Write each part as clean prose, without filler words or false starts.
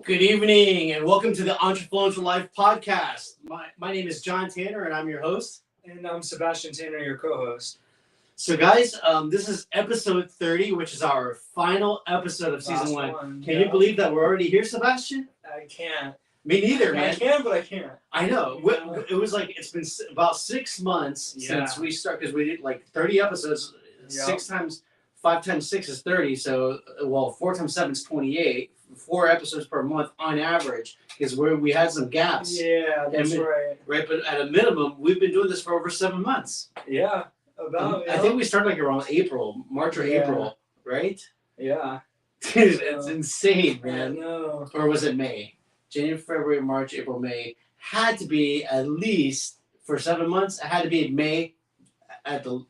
Good evening and welcome to the Entrepreneurial Life podcast. My name is John Tanner and I'm your host. And I'm Sebastian Tanner, your co-host. So guys, this is episode 30, which is our final episode of season one. Can you believe that we're already here, Sebastian? I can't. Me neither, man. I can, but I can't. I know. It was like, it's been about 6 months since we started, because we did like 30 episodes. 5 times 6 is 30. So, 4 times 7 is 28. 4 episodes per month on average, because we had some gaps. Yeah, that's right. Right, but at a minimum, we've been doing this for over 7 months. Yeah, I think we started like around March or April, right? Yeah. It's insane, man. I know. Or was it May? January, February, March, April, May. Had to be at least for 7 months. It had to be May at the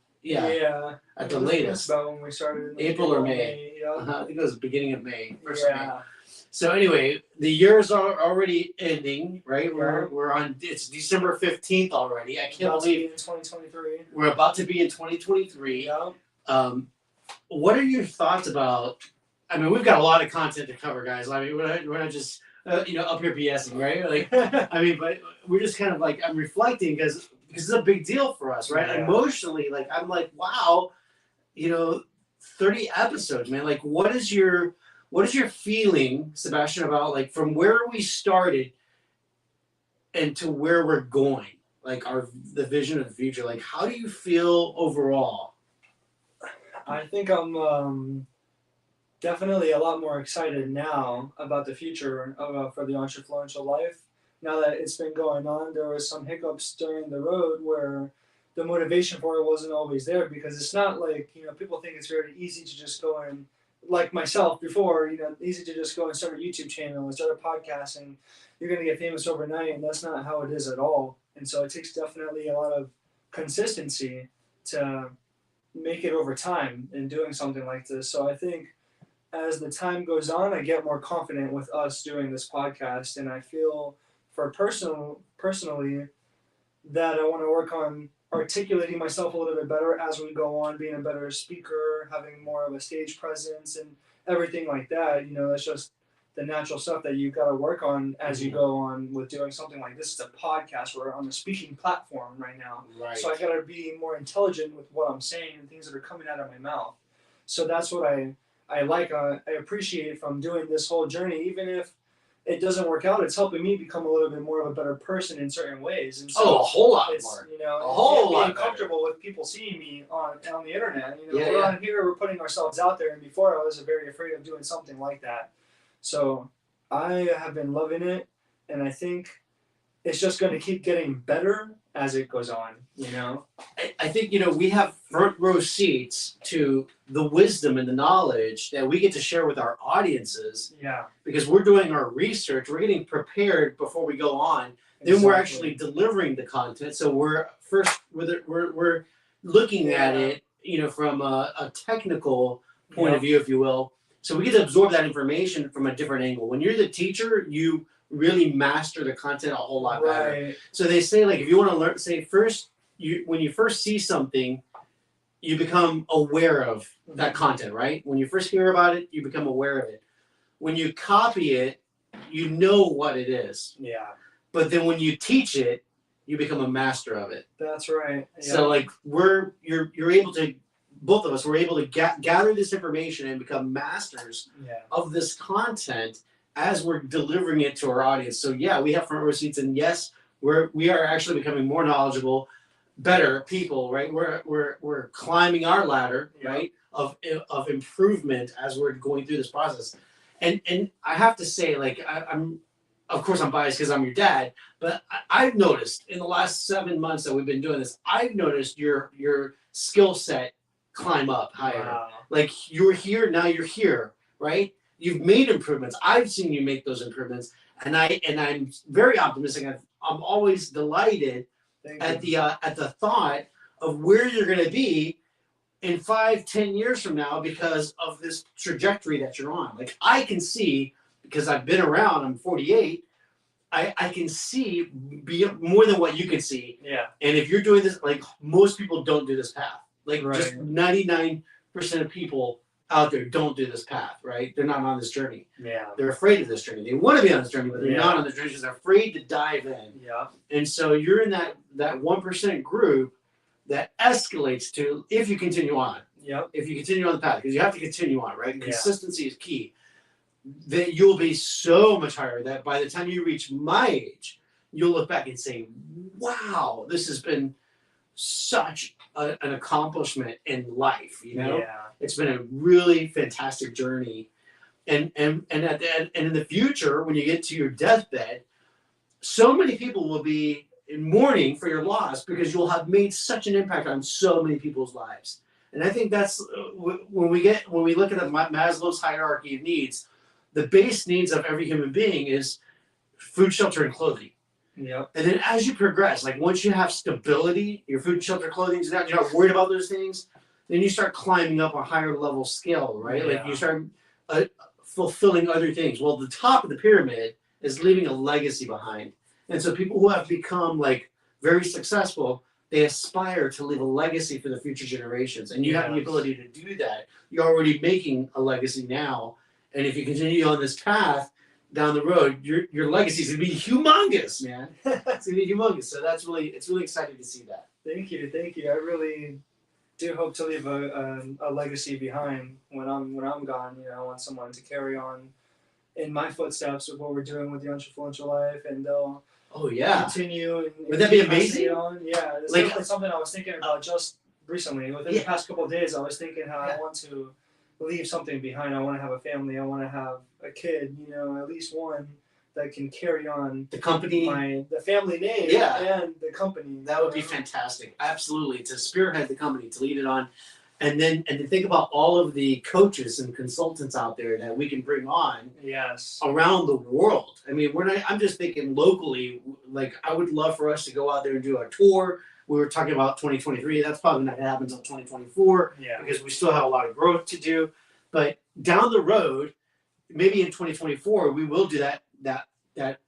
at the latest. About when we started. April or May. Yeah. I think it was the beginning of May. Yeah. So anyway, the years are already ending, right? We're on. It's December 15th already. I can't believe in 2023. We're about to be in 2023. Yeah. What are your thoughts about? I mean, we've got a lot of content to cover, guys. I mean, we're not just up here BSing, right? Like, I mean, but we're just kind of like, I'm reflecting because it's a big deal for us, right? Yeah. Emotionally, like I'm like, wow, 30 episodes, man. Like, what is your feeling, Sebastian, about like from where we started and to where we're going? Like the vision of the future. Like, how do you feel overall? I think I'm definitely a lot more excited now about the future for the Entrepreneurial life. Now that it's been going on, there was some hiccups during the road where the motivation for it wasn't always there, because it's not like, people think it's very easy to just go and, like myself before, easy to just go and start a YouTube channel and start a podcast and you're going to get famous overnight, and that's not how it is at all. And so it takes definitely a lot of consistency to make it over time in doing something like this. So I think as the time goes on, I get more confident with us doing this podcast, and I feel personally that I want to work on articulating myself a little bit better as we go on, being a better speaker, having more of a stage presence and everything like that. That's just the natural stuff that you got to work on as you go on with doing something like this. It's a podcast. We're on a speaking platform right now. Right. So I got to be more intelligent with what I'm saying and things that are coming out of my mouth. So that's what I like. I appreciate from doing this whole journey, even if it doesn't work out, it's helping me become a little bit more of a better person in certain ways. And so a whole lot more. A whole lot being comfortable with people seeing me on the internet. We're on here, we're putting ourselves out there, and before I was very afraid of doing something like that. So I have been loving it, and I think it's just going to keep getting better as it goes on. I think we have front row seats to the wisdom and the knowledge that we get to share with our audiences. Yeah. Because we're doing our research, we're getting prepared before we go on. Then we're actually delivering the content. So we're looking at it, from a technical point of view, if you will. So we get to absorb that information from a different angle. When you're the teacher, you really master the content a whole lot better. Right. So they say, like, if you want to learn, say first, when you first see something, you become aware of that content, right? When you first hear about it, you become aware of it. When you copy it, you know what it is. Yeah. But then when you teach it, you become a master of it. That's right. Yeah. So like you're able to, both of us, we're able to gather this information and become masters of this content as we're delivering it to our audience. So yeah, we have front row seats, and yes, we are actually becoming more knowledgeable, better people, right? We're climbing our ladder, right, of improvement as we're going through this process. And I have to say, like, I'm of course I'm biased because I'm your dad, but I've noticed in the last 7 months that we've been doing this, I've noticed your skill set climb up higher. Wow. Like, you were here, now you're here, right? You've made improvements. I've seen you make those improvements, and I'm very optimistic. I'm always delighted at the thought of where you're going to be in 5-10 years from now because of this trajectory that you're on. Like, I can see, because I've been around, I'm 48, I can see more than what you can see. Yeah. And if you're doing this, like, most people don't do this path. Like, right. Just 99% of people out there don't do this path, right? They're not on this journey. Yeah. They're afraid of this journey. They want to be on this journey, but they're Yeah. not on this journey because they're afraid to dive in. Yeah. And so you're in that 1% group that escalates to if you continue on. Yep. If you continue on the path, because you have to continue on, right? Yeah. Consistency is key. That you'll be so much higher that by the time you reach my age, you'll look back and say, wow, this has been such an accomplishment in life, you know? Yeah. It's been a really fantastic journey. And at the end, and in the future, when you get to your deathbed, so many people will be in mourning for your loss because you'll have made such an impact on so many people's lives. And I think that's when we look at the Maslow's hierarchy of needs, the base needs of every human being is food, shelter, and clothing. Yep. And then as you progress, like once you have stability, your food, shelter, clothing, you're not worried about those things, then you start climbing up a higher level scale, right? Yeah. Like you start fulfilling other things. Well, the top of the pyramid is leaving a legacy behind. And so people who have become like very successful, they aspire to leave a legacy for the future generations. And you have the ability to do that. You're already making a legacy now. And if you continue on this path down the road, your legacy is going to be humongous, man. It's going to be humongous. So it's really exciting to see that. Thank you. I really do hope to leave a legacy behind when I'm gone. You know, I want someone to carry on in my footsteps of what we're doing with the Entrefluential life, and they'll continue. And would that be amazing? On. Yeah, it's definitely something I was thinking about just recently. Within the past couple of days, I was thinking how I want to leave something behind. I want to have a family. I want to have a kid. You know, at least one that can carry on the company, the family name, and the company. That would be fantastic. Absolutely, to spearhead the company, to lead it on, and to think about all of the coaches and consultants out there that we can bring on. Yes. Around the world. I mean, I'm just thinking locally. Like, I would love for us to go out there and do a tour. We were talking about 2023. That's probably not going to happen until 2024 because we still have a lot of growth to do. But down the road, maybe in 2024, we will do that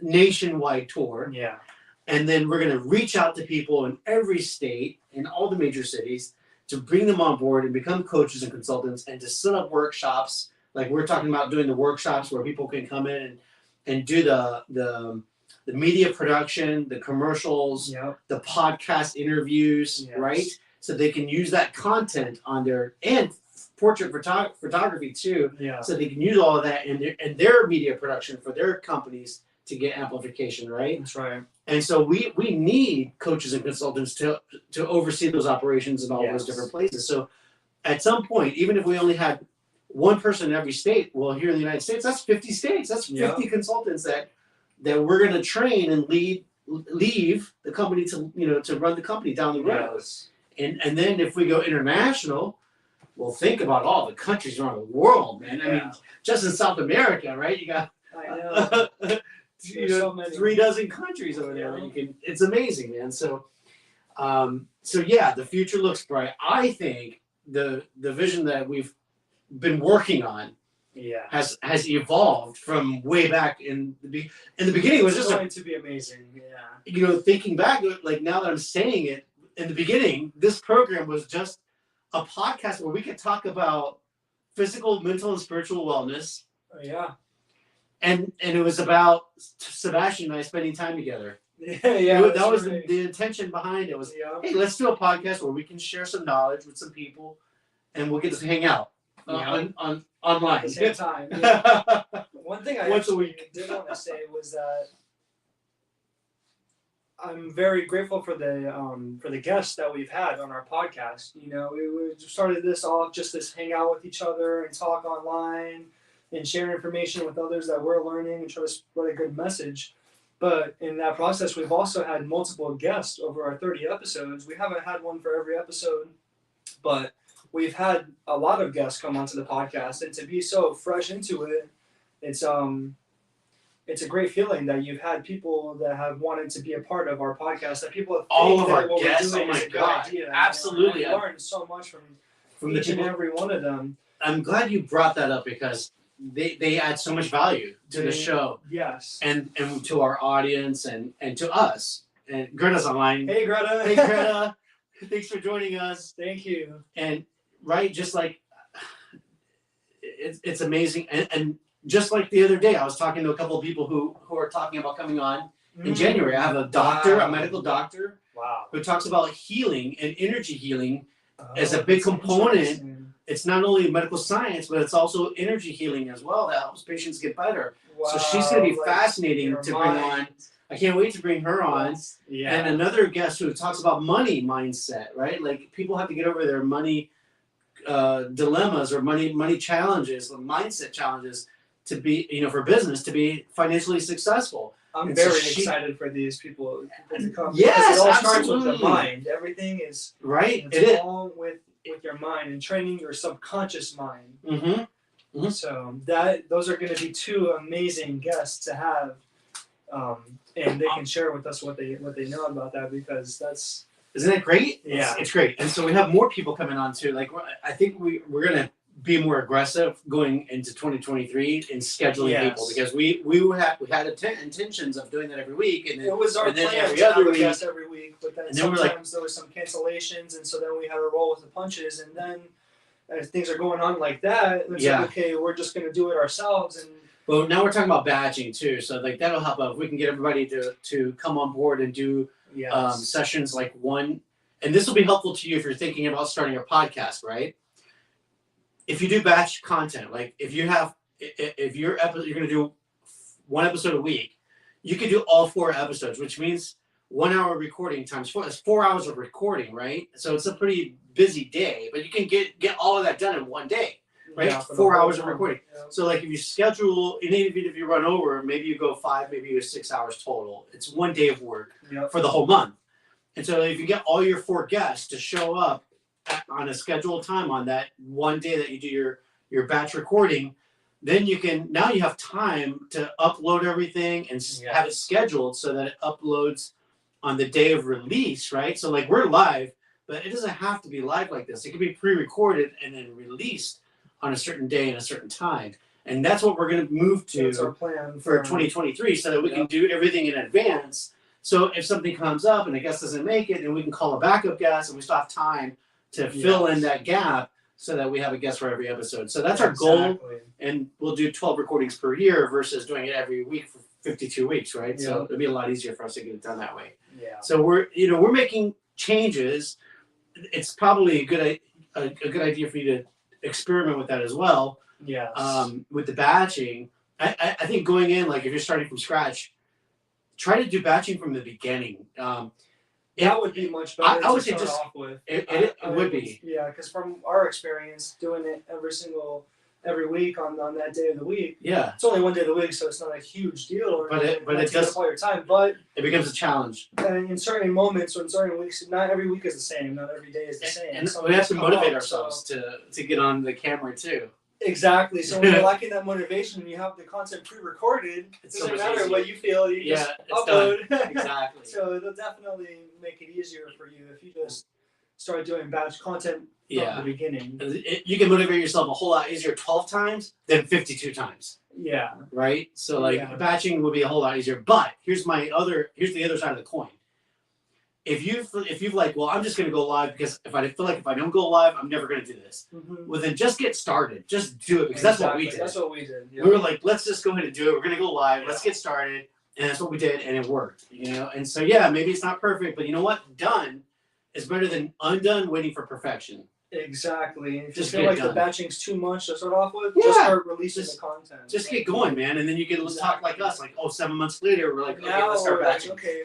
nationwide tour. Yeah. And then we're going to reach out to people in every state, in all the major cities, to bring them on board and become coaches and consultants and to set up workshops. Like we're talking about doing the workshops where people can come in and do the media production, the commercials, the podcast interviews, right? So they can use that content on and portrait photography too. Yeah. So they can use all of that in their media production for their companies to get amplification, right? That's right. And so we need coaches and consultants to oversee those operations in all those different places. So at some point, even if we only had one person in every state, well, here in the United States, that's 50 states. That's 50 consultants that we're going to train and leave the company to run the company down the road. Yes. And then if we go international, well, think about all the countries around the world, man. I mean, just in South America, right? You got so many. 36 countries over there. It's amazing, man. So the future looks bright. I think the vision that we've been working on has evolved from way back in the beginning. It was just going to be amazing. Yeah. Thinking back, like now that I'm saying it, in the beginning, this program was just a podcast where we could talk about physical, mental, and spiritual wellness. Oh, yeah. And it was about Sebastian and I spending time together. Yeah. That was the intention behind it. Was hey, let's do a podcast where we can share some knowledge with some people, and we'll get to hang out on online at the same time. Yeah. One thing I actually did want to say was that I'm very grateful for the guests that we've had on our podcast. You know, we started this off just this hang out with each other and talk online and share information with others that we're learning and try to spread a good message. But in that process, we've also had multiple guests over our 30 episodes. We haven't had one for every episode, but we've had a lot of guests come onto the podcast, and to be so fresh into it, it's a great feeling that you've had people that have wanted to be a part of our podcast, that people have all of our guests. Oh my God, absolutely! I learned so much from each and every one of them. I'm glad you brought that up because they add so much value to the show. Yes, and to our audience and to us. And Greta's online. Hey Greta. Hey Greta. Thanks for joining us. Thank you. And right, just like it's amazing. And just like the other day, I was talking to a couple of people who are talking about coming on in January. I have a doctor, a medical doctor, who talks about healing and energy healing as a big component. It's not only medical science, but it's also energy healing as well that helps patients get better. So she's going to be fascinating to bring on. I can't wait to bring her on. Yeah. And another guest who talks about money mindset, right? Like people have to get over their money dilemmas or money challenges, or mindset challenges to be, for business to be financially successful. I'm very excited for these people to come. Yes, it all absolutely. Starts with the mind. Everything is right. It's all with your mind and training your subconscious mind. Mm-hmm. Mm-hmm. So those are going to be two amazing guests to have, and they can share with us what they know about that, because isn't it great? Yeah, it's great. And so we have more people coming on too. Like I think we're going to be more aggressive going into 2023 in scheduling people, because we had intentions of doing that every week, and it was our plan every to other have a week. guest every week, but then sometimes there was some cancellations, and so then we had to roll with the punches, and then as things are going on like that, it's like, okay, we're just going to do it ourselves. And well, now we're talking about batching too, so like that'll help out if we can get everybody to come on board and do sessions like one, and this will be helpful to you if you're thinking about starting a podcast, right? If you do batch content, like if you're going to do one episode a week, you can do all 4 episodes, which means 1 hour recording times 4. That's 4 hours of recording, right? So it's a pretty busy day, but you can get all of that done in one day, right? Yeah, 4 hours of recording. Yeah. So like if you schedule, and even if you run over, maybe you go 5, maybe you go 6 hours total. It's one day of work for the whole month. And so if you get all your 4 guests to show up on a scheduled time on that one day that you do your batch recording, then you have time to upload everything and have it scheduled so that it uploads on the day of release, right? So like we're live, but it doesn't have to be live like this. It can be pre-recorded and then released on a certain day and a certain time. And that's what we're going to move to. That's our plan for 2023, so that we can do everything in advance. So if something comes up and a guest doesn't make it, then we can call a backup guest, and we still have time to fill in that gap so that we have a guest for every episode. So that's our goal, and we'll do 12 recordings per year versus doing it every week for 52 weeks, right? Yeah. So it'll be a lot easier for us to get it done that way. Yeah. So we're making changes. It's probably a good idea for you to experiment with that as well. Yes. With the batching, I think going in, like if you're starting from scratch, try to do batching from the beginning. That would be much better. I would say start just off with. It would be. Yeah, because from our experience doing it every week on that day of the week. Yeah. It's only one day of the week, so it's not a huge deal. But it does all your time. But it becomes a challenge. And in certain moments or in certain weeks, not every week is the same. Not every day is the same. And we have to motivate ourselves to get on the camera too. Exactly. So when you're lacking that motivation and you have the content pre-recorded, it doesn't matter what you feel. You just upload. Exactly. So it'll definitely make it easier for you if you just start doing batch content from the beginning. You can motivate yourself a whole lot easier 12 times than 52 times. Yeah. Right? So batching would be a whole lot easier. But here's the other side of the coin. If you've like, well, I'm just going to go live because if I feel like if I don't go live, I'm never going to do this. Mm-hmm. Well, then just get started. Just do it, because that's what we did. That's what we did. Yeah. We were like, let's just go ahead and do it. We're going to go live. Yeah. Let's get started. And that's what we did, and it worked. And so maybe it's not perfect, but you know what? Done is better than undone, waiting for perfection. Exactly. If just you feel like the batching's too much to start off with, just start releasing the content. Just get going, man, and then you can talk like us. Like, 7 months later, we're like, okay, now let's start batching. Okay,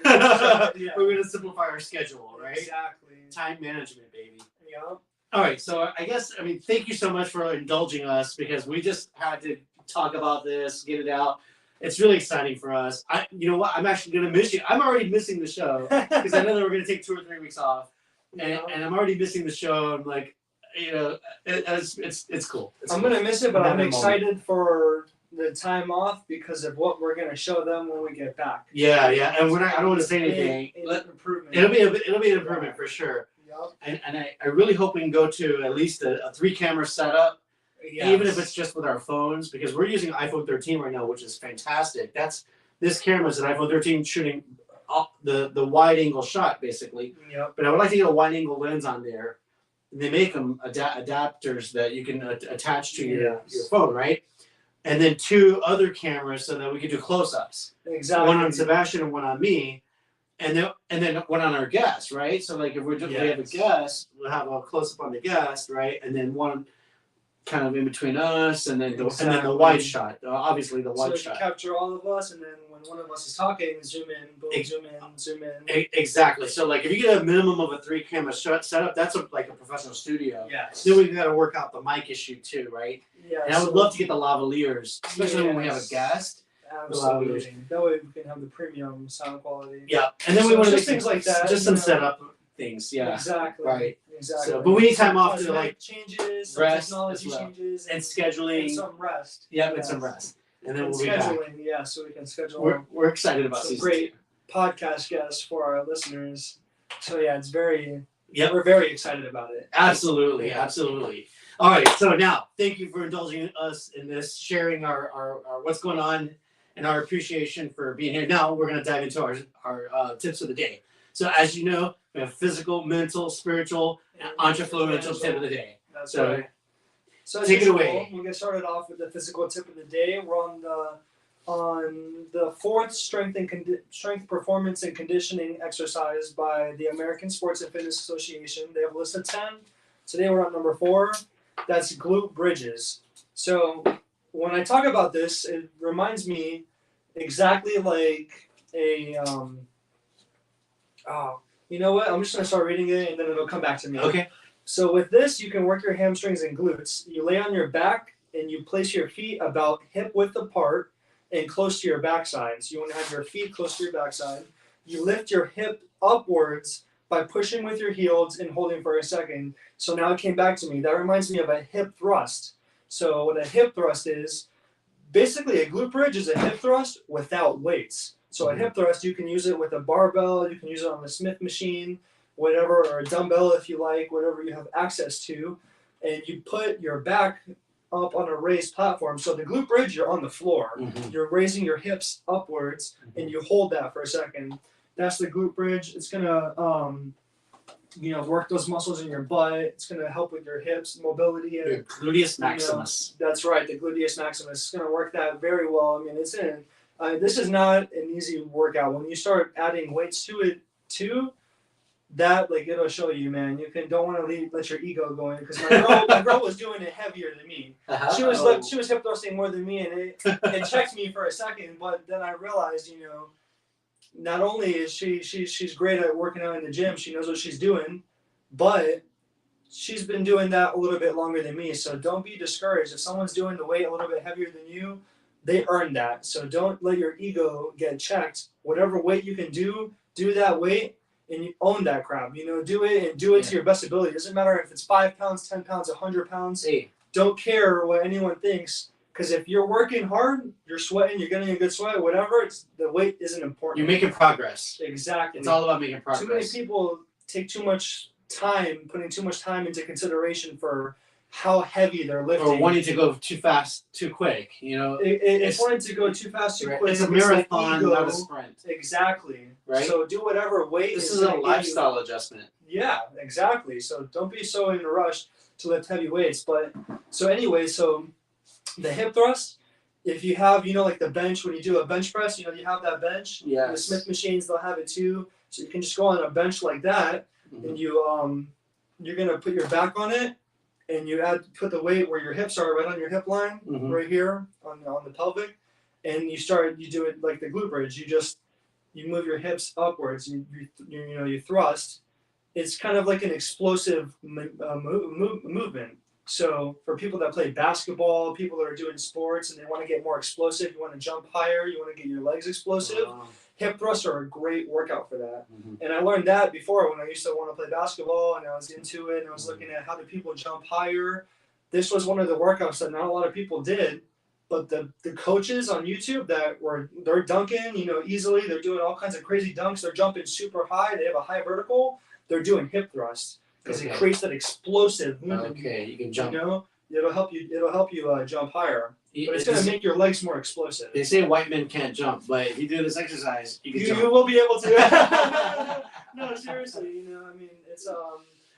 we're gonna simplify our schedule, right? Exactly. Time management, baby. Yeah. All right, so thank you so much for indulging us, because we just had to talk about this, get it out. It's really exciting for us. You know what? I'm actually gonna miss you. I'm already missing the show because I know that we're gonna take 2 or 3 weeks off. And I'm already missing the show. I'm like, it's cool. I'm gonna miss it, but I'm excited for the time off because of what we're gonna show them when we get back. Yeah, and I don't want to say anything. Improvement. It'll be an improvement for sure. Yep. And I really hope we can go to at least a 3-camera setup, even if it's just with our phones, because we're using iPhone 13 right now, which is fantastic. This camera is an iPhone 13 shooting the wide angle shot basically. Yep. But I would like to get a wide angle lens on there, they make them adapters that you can attach to your Yes. phone, right? And then 2 other cameras so that we could do close-ups. Exactly. One on Sebastian and one on me, and then one on our guest, right? So like if we have a guest, we'll have a close-up on the guest, right? And then one kind of in between us, and then the wide shot. Obviously the wide shot. So capture all of us, and then when one of us is talking, zoom in, boom, zoom in, zoom in. Exactly. So like if you get a minimum of a 3-camera setup, that's like a professional studio. Yes. Then we've got to work out the mic issue too, right? Yeah. And I would love to get the lavaliers, especially when we have a guest. Absolutely. That way we can have the premium sound quality. Yeah, and then we So want to just things like that. just some setup things. Yeah. Exactly. Right. Exactly. So, but we need time off to like changes, rest technology as well. changes, and scheduling. and some rest. Yeah, and some rest, and then and we'll be back. scheduling, yeah, so we can schedule. We're excited about some season great 2. podcast guests for our listeners. So yeah, it's very. Yep. We're very excited about it. Absolutely, absolutely. All right, so now thank you for indulging us in this, sharing our what's going on, and our appreciation for being here. Now we're going to dive into our tips of the day. So as you know, we have physical, mental, spiritual, and entrepreneurial tip of the day. That's So, right. So take it away. We'll get started off with the physical tip of the day. We're on the 4th strength performance and conditioning exercise by the American Sports and Fitness Association. They have a list of 10. Today we're on number 4. That's glute bridges. So when I talk about this, it reminds me exactly like a you know what? I'm just gonna start reading it and then it'll come back to me. Okay. So with this, you can work your hamstrings and glutes. You lay on your back and you place your feet about hip width apart and close to your backside. So you want to have your feet close to your backside. You lift your hip upwards by pushing with your heels and holding for a second. So now it came back to me. That reminds me of a hip thrust. So what a hip thrust is, basically a glute bridge is a hip thrust without weights. So a hip thrust, you can use it with a barbell, you can use it on the Smith machine, whatever, or a dumbbell if you like, whatever you have access to. And you put your back up on a raised platform. So the glute bridge, you're on the floor. Mm-hmm. You're raising your hips upwards, and you hold that for a second. That's the glute bridge. It's gonna, work those muscles in your butt. It's gonna help with your hips, mobility, and Your gluteus maximus. That's right, the gluteus maximus. It's gonna work that very well. I mean, it's in. This is not an easy workout. When you start adding weights to it too, that like it'll show you, man. You don't want to let your ego go in because my girl was doing it heavier than me. She was hip thrusting more than me, and it checked me for a second. But then I realized, not only is she's great at working out in the gym, she knows what she's doing, but she's been doing that a little bit longer than me. So don't be discouraged if someone's doing the weight a little bit heavier than you. They earned that. So don't let your ego get checked. Whatever weight you can do that weight. And you own that crap, do it to your best ability. It doesn't matter if it's 5 pounds, 10 pounds, 100 pounds. Hey. Don't care what anyone thinks. Because if you're working hard, you're sweating, you're getting a good sweat, whatever, the weight isn't important. You're making progress. Exactly. It's all about making progress. Too many people take too much time, putting too much time into consideration for how heavy they're lifting. Or wanting to go too fast, too quick. It's wanting to go too fast, too quick. It's a marathon, not a sprint. Exactly. Right. So do whatever weight. This is a lifestyle adjustment. Yeah, exactly. So don't be so in a rush to lift heavy weights. But so the hip thrust, if you have, like the bench, when you do a bench press, you have that bench. Yes. The Smith machines, they'll have it too. So you can just go on a bench like that, and you're gonna put your back on it, and put the weight where your hips are, right on your hip line, right here on the pelvic, and you do it like the glute bridge. You move your hips upwards. You thrust. It's kind of like an explosive movement. So for people that play basketball, people that are doing sports and they want to get more explosive, you want to jump higher, you want to get your legs explosive, hip thrusts are a great workout for that. And I learned that before when I used to want to play basketball and I was into it and I was looking at how do people jump higher. This was one of the workouts that not a lot of people did, but the coaches on YouTube they're dunking, easily. They're doing all kinds of crazy dunks. They're jumping super high. They have a high vertical. They're doing hip thrusts. Because it creates that explosive movement. Okay, you can jump. It'll help you jump higher. But it's going to make your legs more explosive. They say white men can't jump, but if you do this exercise, you can jump. You will be able to. No, seriously. It's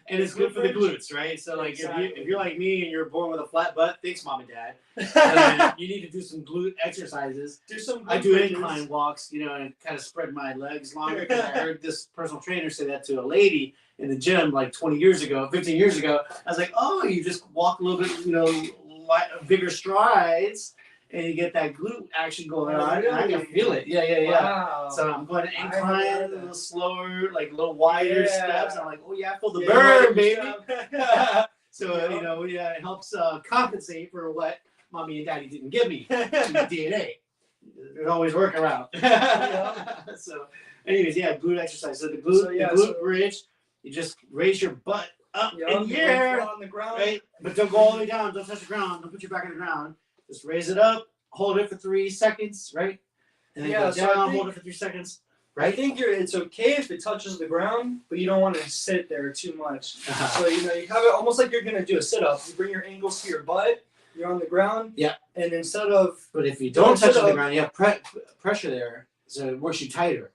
And it's good for the glutes, right? So like if you're like me and you're born with a flat butt, thanks mom and dad. You need to do some glute exercises. I do incline walks, and kind of spread my legs longer, because I heard this personal trainer say that to a lady in the gym like 15 years ago. I was like, oh, you just walk a little bit, bigger strides, and you get that glute action going on. Really? And I can feel it. Yeah. Wow. So I'm going to incline, a little slower, like a little wider steps. I'm like, oh yeah, I feel the burn, baby. So it helps compensate for what mommy and daddy didn't give me. DNA. There's always workaround. So, anyways, glute exercise. So the glute bridge, you just raise your butt up in the air, on the ground, right? But don't go all the way down. Don't touch the ground. Don't put your back on the ground. Just raise it up, hold it for 3 seconds, right? And then go down, hold it for 3 seconds, right? I think it's okay if it touches the ground, but you don't want to sit there too much. So you have it almost like you're gonna do a sit-up. You bring your ankles to your butt. You're on the ground. Yeah. And instead of. But if you don't touch the ground, you have pressure there, so it works you tighter.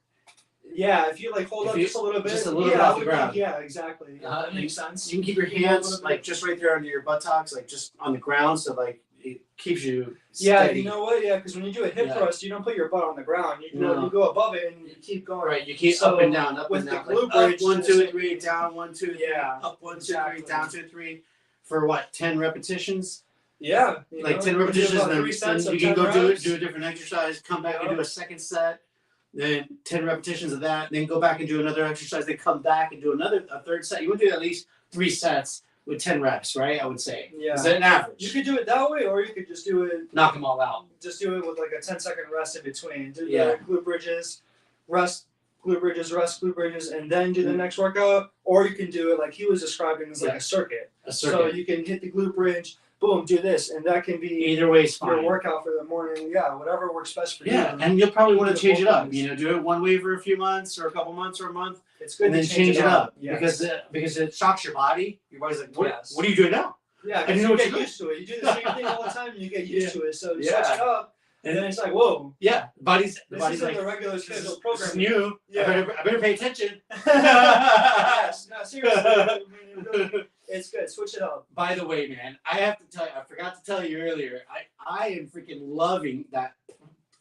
Yeah, if you hold up just a little bit. Just a little bit off the ground. Yeah, exactly. That makes sense. You can keep your hands just right there under your buttocks, just on the ground, so it keeps you steady. Yeah, you know what? Yeah, because when you do a hip thrust, you don't put your butt on the ground. You go above it and you keep going. Right, you keep up and down, up and down. With the glute bridge, 1, 2, 3, down, 1, 2, 3, up, 1, 2, 3, down, 2, 3, for what? 10 repetitions. Yeah, 10 repetitions, and then you can go do a different exercise. Come back and do a second set. Then 10 repetitions of that. Then go back and do another exercise. Then come back and do a third set. You want to do at least 3 sets with 10 reps, right? I would say. Yeah. Is that an average? You could do it that way, or you could just do it. Knock them all out. Just do it with a 10-second rest in between. Do the glute bridges, rest, glute bridges, rest, glute bridges, and then do the next workout. Or you can do it like he was describing as a circuit. So you can hit the glute bridge, boom, do this, and that can be either way is fine. Your workout for the morning. Yeah, whatever works best for you. Yeah, and you'll probably want to change it up. Do it one way for a few months, or a couple months, or a month. It's good and to then change it up. Yes. because it shocks your body. Your body's like, what are you doing now? Yeah, because you get used to it. You do the same thing all the time, and you get used to it. So you switch it up, and then it's like, whoa. Yeah, the body's like the regular scheduled program. This is new. Yeah. I better pay attention. Yes, no, seriously. It's good. Switch it up. By the way, man, I have to tell you, I forgot to tell you earlier, I am freaking loving that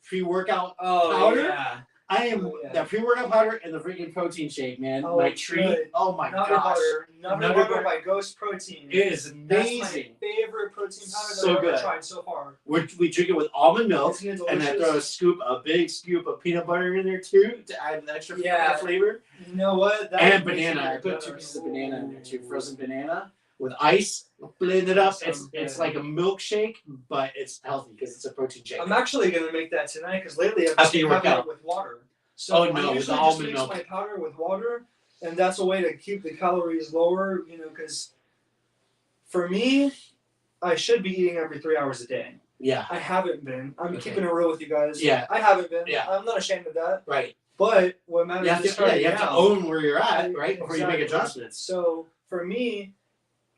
pre-workout powder. Yeah. I am that pre-workout powder and the freaking protein shake, man. My treat. Good. Oh my gosh. Nutter butter by Ghost Protein. It is amazing. That's my favorite protein powder that I've ever tried so far. We drink it with almond milk, and I throw a big scoop of peanut butter in there too to add an extra flavor. You know what? And banana. I put 2 pieces of banana in there too. Frozen banana with ice. Blend it up. It's like a milkshake, but it's healthy because it's a protein shake. I'm actually gonna make that tonight because lately I've been having it with water. So I usually just mix my powder with water, and that's a way to keep the calories lower. Because for me, I should be eating every 3 hours a day. Yeah. I haven't been. I'm keeping it real with you guys. Yeah. I haven't been. Yeah. I'm not ashamed of that. Right. But what matters is you have to own where you're at, right? Before you make adjustments. So for me,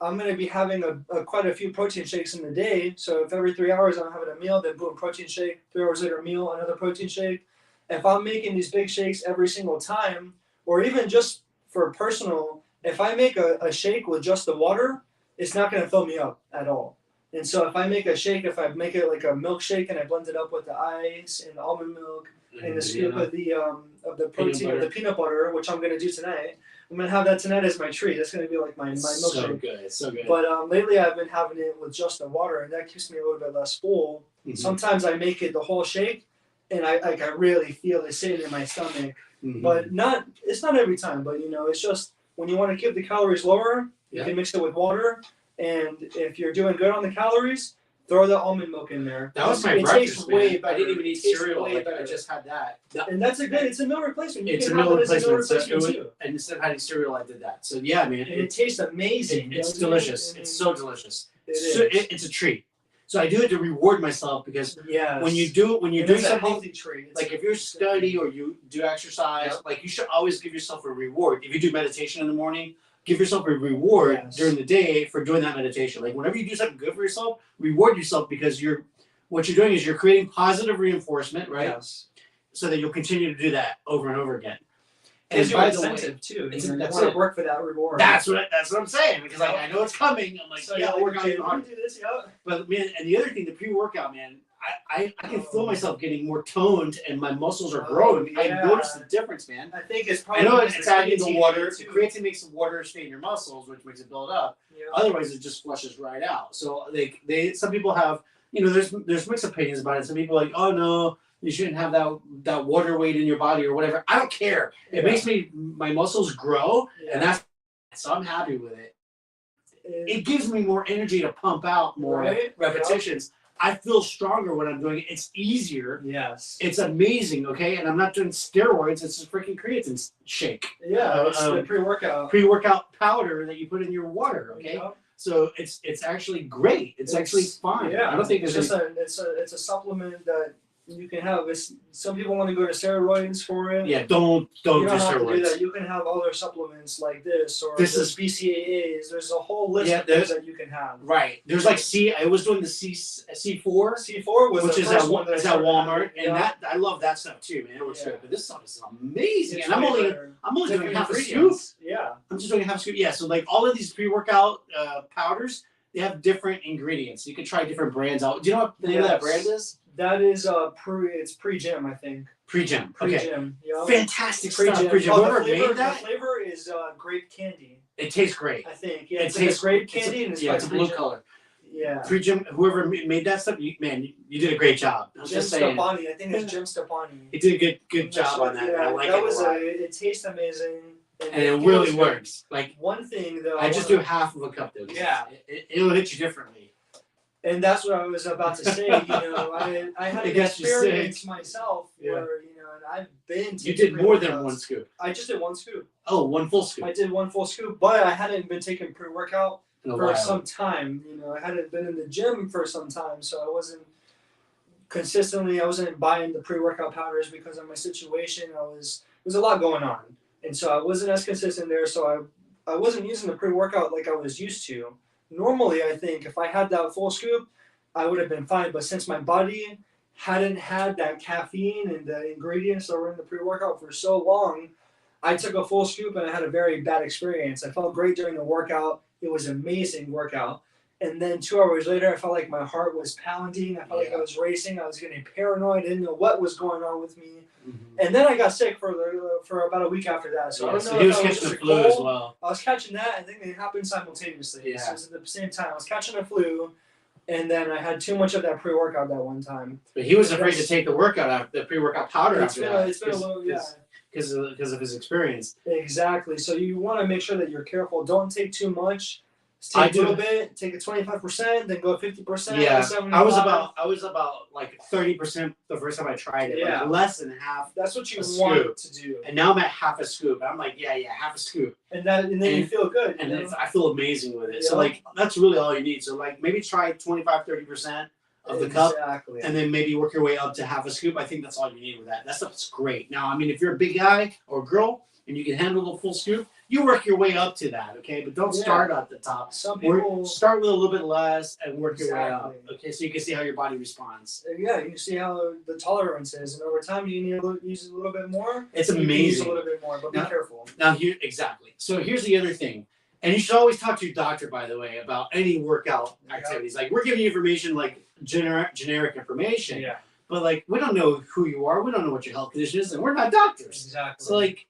I'm going to be having quite a few protein shakes in the day. So if every 3 hours I'm having a meal, then boom, protein shake. 3 hours later, meal, another protein shake. If I'm making these big shakes every single time, or even just for personal, if I make a shake with just the water, it's not going to fill me up at all. And so if I make a shake, if I make it like a milkshake and I blend it up with the ice and the almond milk and the scoop of the protein of the peanut butter, which I'm going to do tonight, I'm going to have that tonight as my treat. That's going to be like my milkshake. So good. But lately I've been having it with just the water, and that keeps me a little bit less full. Mm-hmm. Sometimes I make it the whole shake, and I really feel it sitting in my stomach. Mm-hmm. But it's not every time, but it's just when you want to keep the calories lower, you can mix it with water. And if you're doing good on the calories, throw the almond milk in there. That was my breakfast, man. I didn't even eat cereal. I just had that. And that's it's a meal replacement. It's a meal replacement too. And instead of having cereal, I did that. So yeah, man. And it tastes amazing. It's delicious. It's so delicious. It's a treat. So I do it to reward myself because when you do something, healthy treat. Like if you study or you do exercise, like you should always give yourself a reward. If you do meditation in the morning, give yourself a reward during the day for doing that meditation. Like whenever you do something good for yourself, reward yourself because what you're doing is you're creating positive reinforcement, right? Yes. So that you'll continue to do that over and over again. Gives you by an the way, incentive too. it's- You that's want it. to work for that reward. That's what I'm saying, because like I know it's coming. I'm like, so yeah, I'll work out even harder. harder. Do this, yeah. But man, and the other thing, the pre-workout, man, I can feel myself getting more toned and my muscles are growing. Yeah. I notice the difference, man. I think it's I probably know because it's adding the creatine water. too. The creatine makes the water stay in your muscles, which makes it build up. Yeah. Otherwise, it just flushes right out. So some people have, there's mixed opinions about it. Some people are like, oh no, you shouldn't have that water weight in your body or whatever. I don't care. It makes my muscles grow, and so I'm happy with it. It gives me more energy to pump out more repetitions. I feel stronger when I'm doing it. It's easier. Yes. It's amazing, okay? And I'm not doing steroids. It's a freaking creatine shake. Yeah, it's the pre-workout. Pre-workout powder that you put in your water, okay? Yeah. So it's actually great. It's actually fine. Yeah. I don't think there's it's a supplement that you can have. Some people want to go to steroids for it. Yeah, don't You don't do have to do steroids. that. You can have other supplements like this, or This there's is- BCAAs. There's a whole list of things that you can have. Right. There's like I was doing the C4. C4 was Which the is first at, one that is I at started Walmart, having. and that I love that stuff too, man. It works good. But this stuff is amazing, It's and I'm way only better. doing Different half a scoop. ingredients. Yeah. I'm just doing half a scoop. Yeah. So like all of these pre-workout powders, they have different ingredients. You can try different brands out. Do you know what the name of that brand is? That is it's pre-gym, I think. Pre-gym. Okay. Pre-gym. Yeah. Fantastic stuff. Pre-gym. Pre-gym. Oh, Whoever the flavor, made that, the flavor is grape candy. it tastes great. I think. Yeah. It It's like tastes grape candy and it's it's a blue pre-gym. color. Yeah. Pre-gym. Whoever made that stuff, you did a great job. I'm Jim just saying. Stepani. I think it's Jim Stepani. He did a good job on that. Yeah, I like that it was a lot. it tastes amazing. And it really works. Like one thing though. I just do half of a cup though. Yeah. It'll hit you differently. And that's what I was about to say. I had I an guess you experience myself Yeah. where and I've been. You taking did more than pre-workouts. one scoop. I just did one scoop. Oh, one full scoop. I did one full scoop, but I hadn't been taking pre-workout In a for while. some time. I hadn't been in the gym for some time, so I wasn't buying the pre-workout powders because of my situation. There's a lot going on, and so I wasn't as consistent there. So I wasn't using the pre-workout like I was used to. Normally, I think if I had that full scoop, I would have been fine. But since my body hadn't had that caffeine and the ingredients that were in the pre-workout for so long, I took a full scoop and I had a very bad experience. I felt great during the workout. It was an amazing workout. And then 2 hours later, I felt like my heart was pounding. I felt like I was racing. I was getting paranoid. I didn't know what was going on with me. Mm-hmm. And then I got sick for about a week after that. So I don't know he if was I catching the just flu cold. as well. I was catching that. I think they happened simultaneously. Yeah. So it was at the same time. I was catching the flu, and then I had too much of that pre-workout that one time. But he was afraid to take the pre-workout powder It's been a little, yeah. because of his experience. Exactly. So you want to make sure that you're careful. Don't take too much. I Take a little bit. Take it 25%, then go 50%. Yeah, 75%. I was about like 30% the first time I tried it. Yeah. Like less than half. That's what you a want scoop. to do, And now I'm at half a scoop. I'm like, yeah, half a scoop. and then you feel good. And you know? I feel amazing with it. So Yeah. like that's really all you need. So like maybe try 25-30% of the cup. Exactly. And then maybe work your way up to half a scoop. I think that's all you need with that. That stuff's great. Now, I mean, if you're a big guy or girl and you can handle the full scoop, you work your way up to that, okay? But don't start at the top. Some people Start with a little bit less and work your way up, Exactly. okay? So you can see how your body responds. Yeah, you see how the tolerance is, and over time you need to use a little bit more. It's You can use amazing. a little bit more, but be careful. Now, exactly. So here's the other thing. And you should always talk to your doctor, by the way, about any workout activities. Like, we're giving you information, like generic information. Yeah, But like, we don't know who you are. We don't know what your health condition is, and we're not doctors. exactly. So like,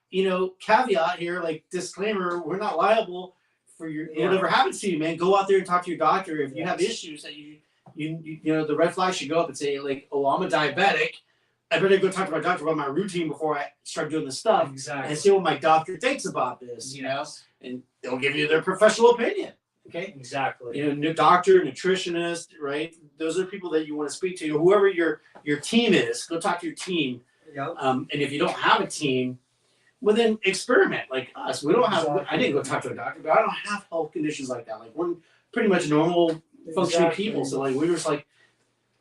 caveat here, like disclaimer, we're not liable for whatever happens to you, man. Go out there and talk to your doctor if you have issues that you the red flag should go up and say like, oh, I'm a diabetic. I better go talk to my doctor about my routine before I start doing this stuff exactly. and see what my doctor thinks about this, and they'll give you their professional opinion. Okay. Exactly. Doctor, nutritionist, right? Those are people that you want to speak to. Whoever your team is, go talk to your team. Yep. And if you don't have a team, well then experiment like us. We don't have. I didn't go talk to a doctor, but I don't have health conditions like that. Like we're pretty much normal functioning people. So like we were just like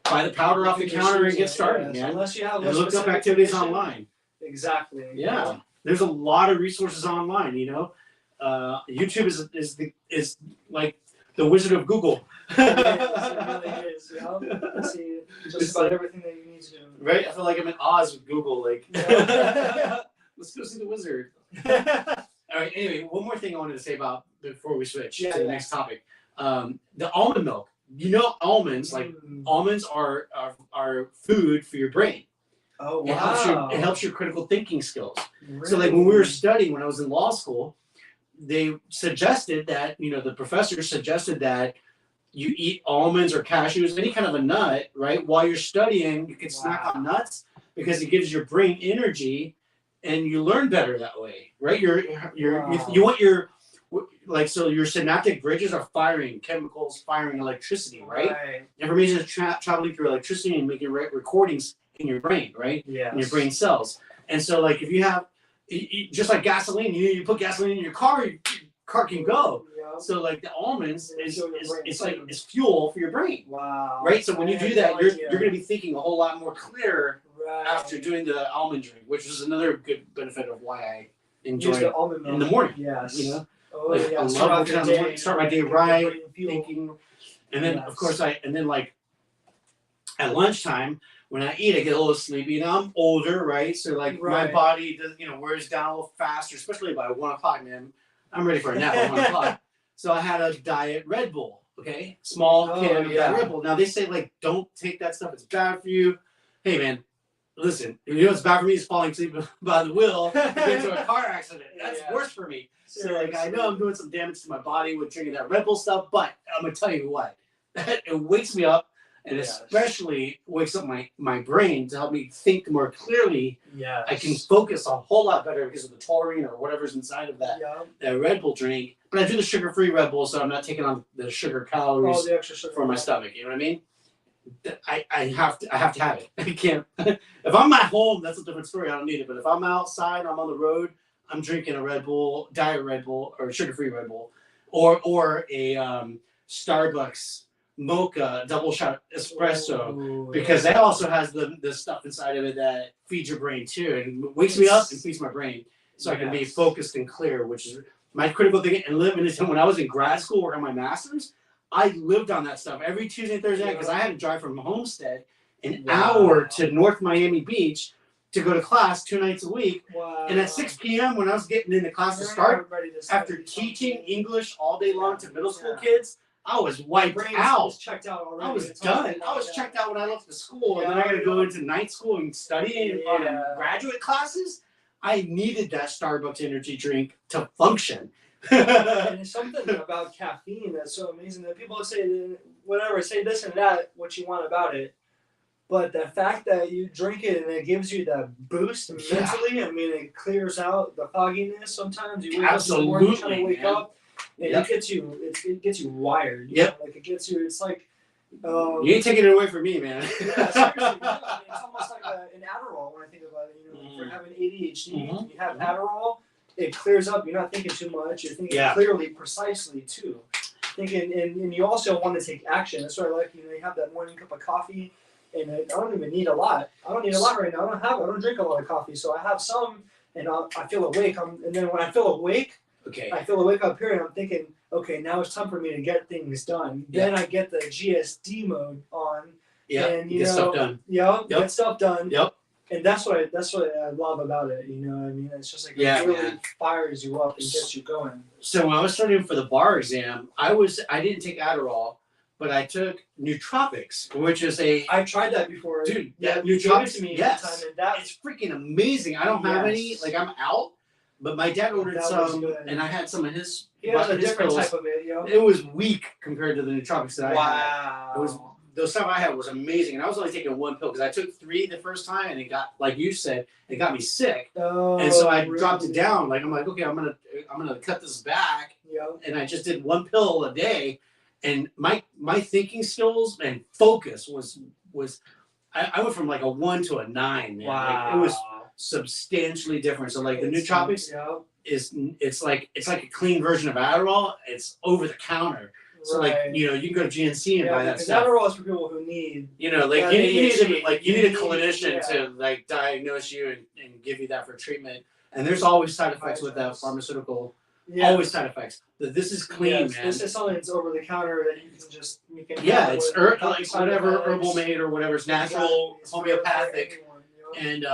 buy the powder off the counter and get started, man. Unless you have And look up activities online. Exactly. Yeah. There's a lot of resources online. YouTube is like the wizard of Google. It really is. You see just about everything that you need to do. Right? I feel like I'm in Oz with Google. Like, Yeah. let's go see the wizard. All right. Anyway, one more thing I wanted to say about before we switch to the next topic. The almond milk. You know, almonds almonds are food for your brain. Oh wow! It helps your critical thinking skills. Really? So like when we were studying, when I was in law school, they suggested that the professor suggested that you eat almonds or cashews, any kind of a nut, right? While you're studying, you can snack on nuts because it gives your brain energy, and you learn better that way, right? You want your so your synaptic bridges are firing chemicals, firing electricity, right? Information is traveling through electricity and making recordings in your brain, right? Yeah. In your brain cells. And so like if you have just like gasoline, you put gasoline in your car can go. Yeah. So like the almonds is fuel for your brain. Wow. Right? So when you do that, you're going to be thinking a whole lot more clear after doing the almond drink, which is another good benefit of why I enjoy it in the morning. Yes. You know? Oh, like, yeah. I love start my day right, thinking, and then of course like at lunchtime when I eat, I get a little sleepy. Now I'm older, right? So like my body does, wears down a little faster, especially by 1 o'clock, man. I'm ready for a nap at 1 o'clock. So I had a diet Red Bull, okay? Small can of diet Red Bull. Now they say like don't take that stuff; it's bad for you. Hey man, listen, what's bad for me is falling asleep by the wheel, get into a car accident. That's worse for me. So like I know I'm doing some damage to my body with drinking that Red Bull stuff, but I'm gonna tell you what, it wakes me up, and especially wakes up my brain to help me think more clearly. Yeah, I can focus a whole lot better because of the taurine or whatever's inside of that Red Bull drink. But I do the sugar-free Red Bull, so I'm not taking on the sugar calories the extra sugar for my stomach. You know what I mean? I have to have it. I can't. If I'm at home, that's a different story. I don't need it. But if I'm outside, I'm on the road, I'm drinking a Red Bull, diet Red Bull, or sugar-free Red Bull, or a Starbucks mocha double shot espresso, because that also has the stuff inside of it that feeds your brain too, and wakes me up and feeds my brain, so I can be focused and clear, which is my critical thinking. And when I was in grad school working on my master's, I lived on that stuff every Tuesday and Thursday because I had to drive from Homestead an hour to North Miami Beach to go to class 2 nights a week. Wow. And at 6 p.m. when I was getting into class to start, after teaching English all day long to middle school kids, I was wiped out. Was checked out already. I was done. I was checked out when I left the school, and then I got to go into night school and study on graduate classes. I needed that Starbucks energy drink to function. And there's something about caffeine that's so amazing that people say whatever, say this and that, what you want about it. But the fact that you drink it and it gives you that boost mentally, I mean, it clears out the fogginess. Sometimes you wake up in the morning, you trying to wake up, and it gets you wired. You know? Like it gets you. It's like you ain't taking it away from me, man. Yeah, seriously. It's almost like an Adderall when I think about it. For having ADHD, you have Adderall. It clears up. You're not thinking too much. You're thinking clearly, precisely too. Thinking, and you also want to take action. That's why I like, you have that morning cup of coffee, and I don't even need a lot. I don't need a lot right now. I don't drink a lot of coffee, so I have some, and I feel awake. And then when I feel awake, I feel awake up here, and I'm thinking, okay, now it's time for me to get things done. Then I get the GSD mode on. And get stuff done. Get stuff done. And that's what I love about it. You know what I mean? It's just like it really fires you up and gets you going. So when I was studying for the bar exam, I didn't take Adderall, but I took nootropics, which is I've tried that before. Dude, you gave it to me one time, and it's freaking amazing. I don't have any, like I'm out, but my dad ordered some, and I had some of his. He has a different type of it, It was weak compared to the nootropics that I had. It was. The stuff I had was amazing, and I was only taking one pill because I took 3 the first time, and it got, like you said, it got me sick. And so I dropped it down. Like I'm like, okay, I'm gonna cut this back. And I just did 1 pill a day, and my thinking skills and focus was I went from like a 1 to a 9. Man. Wow. Like, it was substantially different. So like the nootropics it's like a clean version of Adderall. It's over the counter. So like you can go to GNC and buy that stuff. Adderall is for people who need you need a clinician to like diagnose you and give you that for treatment. And there's always side effects with that pharmaceutical. Always side effects. This is clean, man. This is something that's over the counter that you can just it's whatever herbal made or whatever's natural, homeopathic, and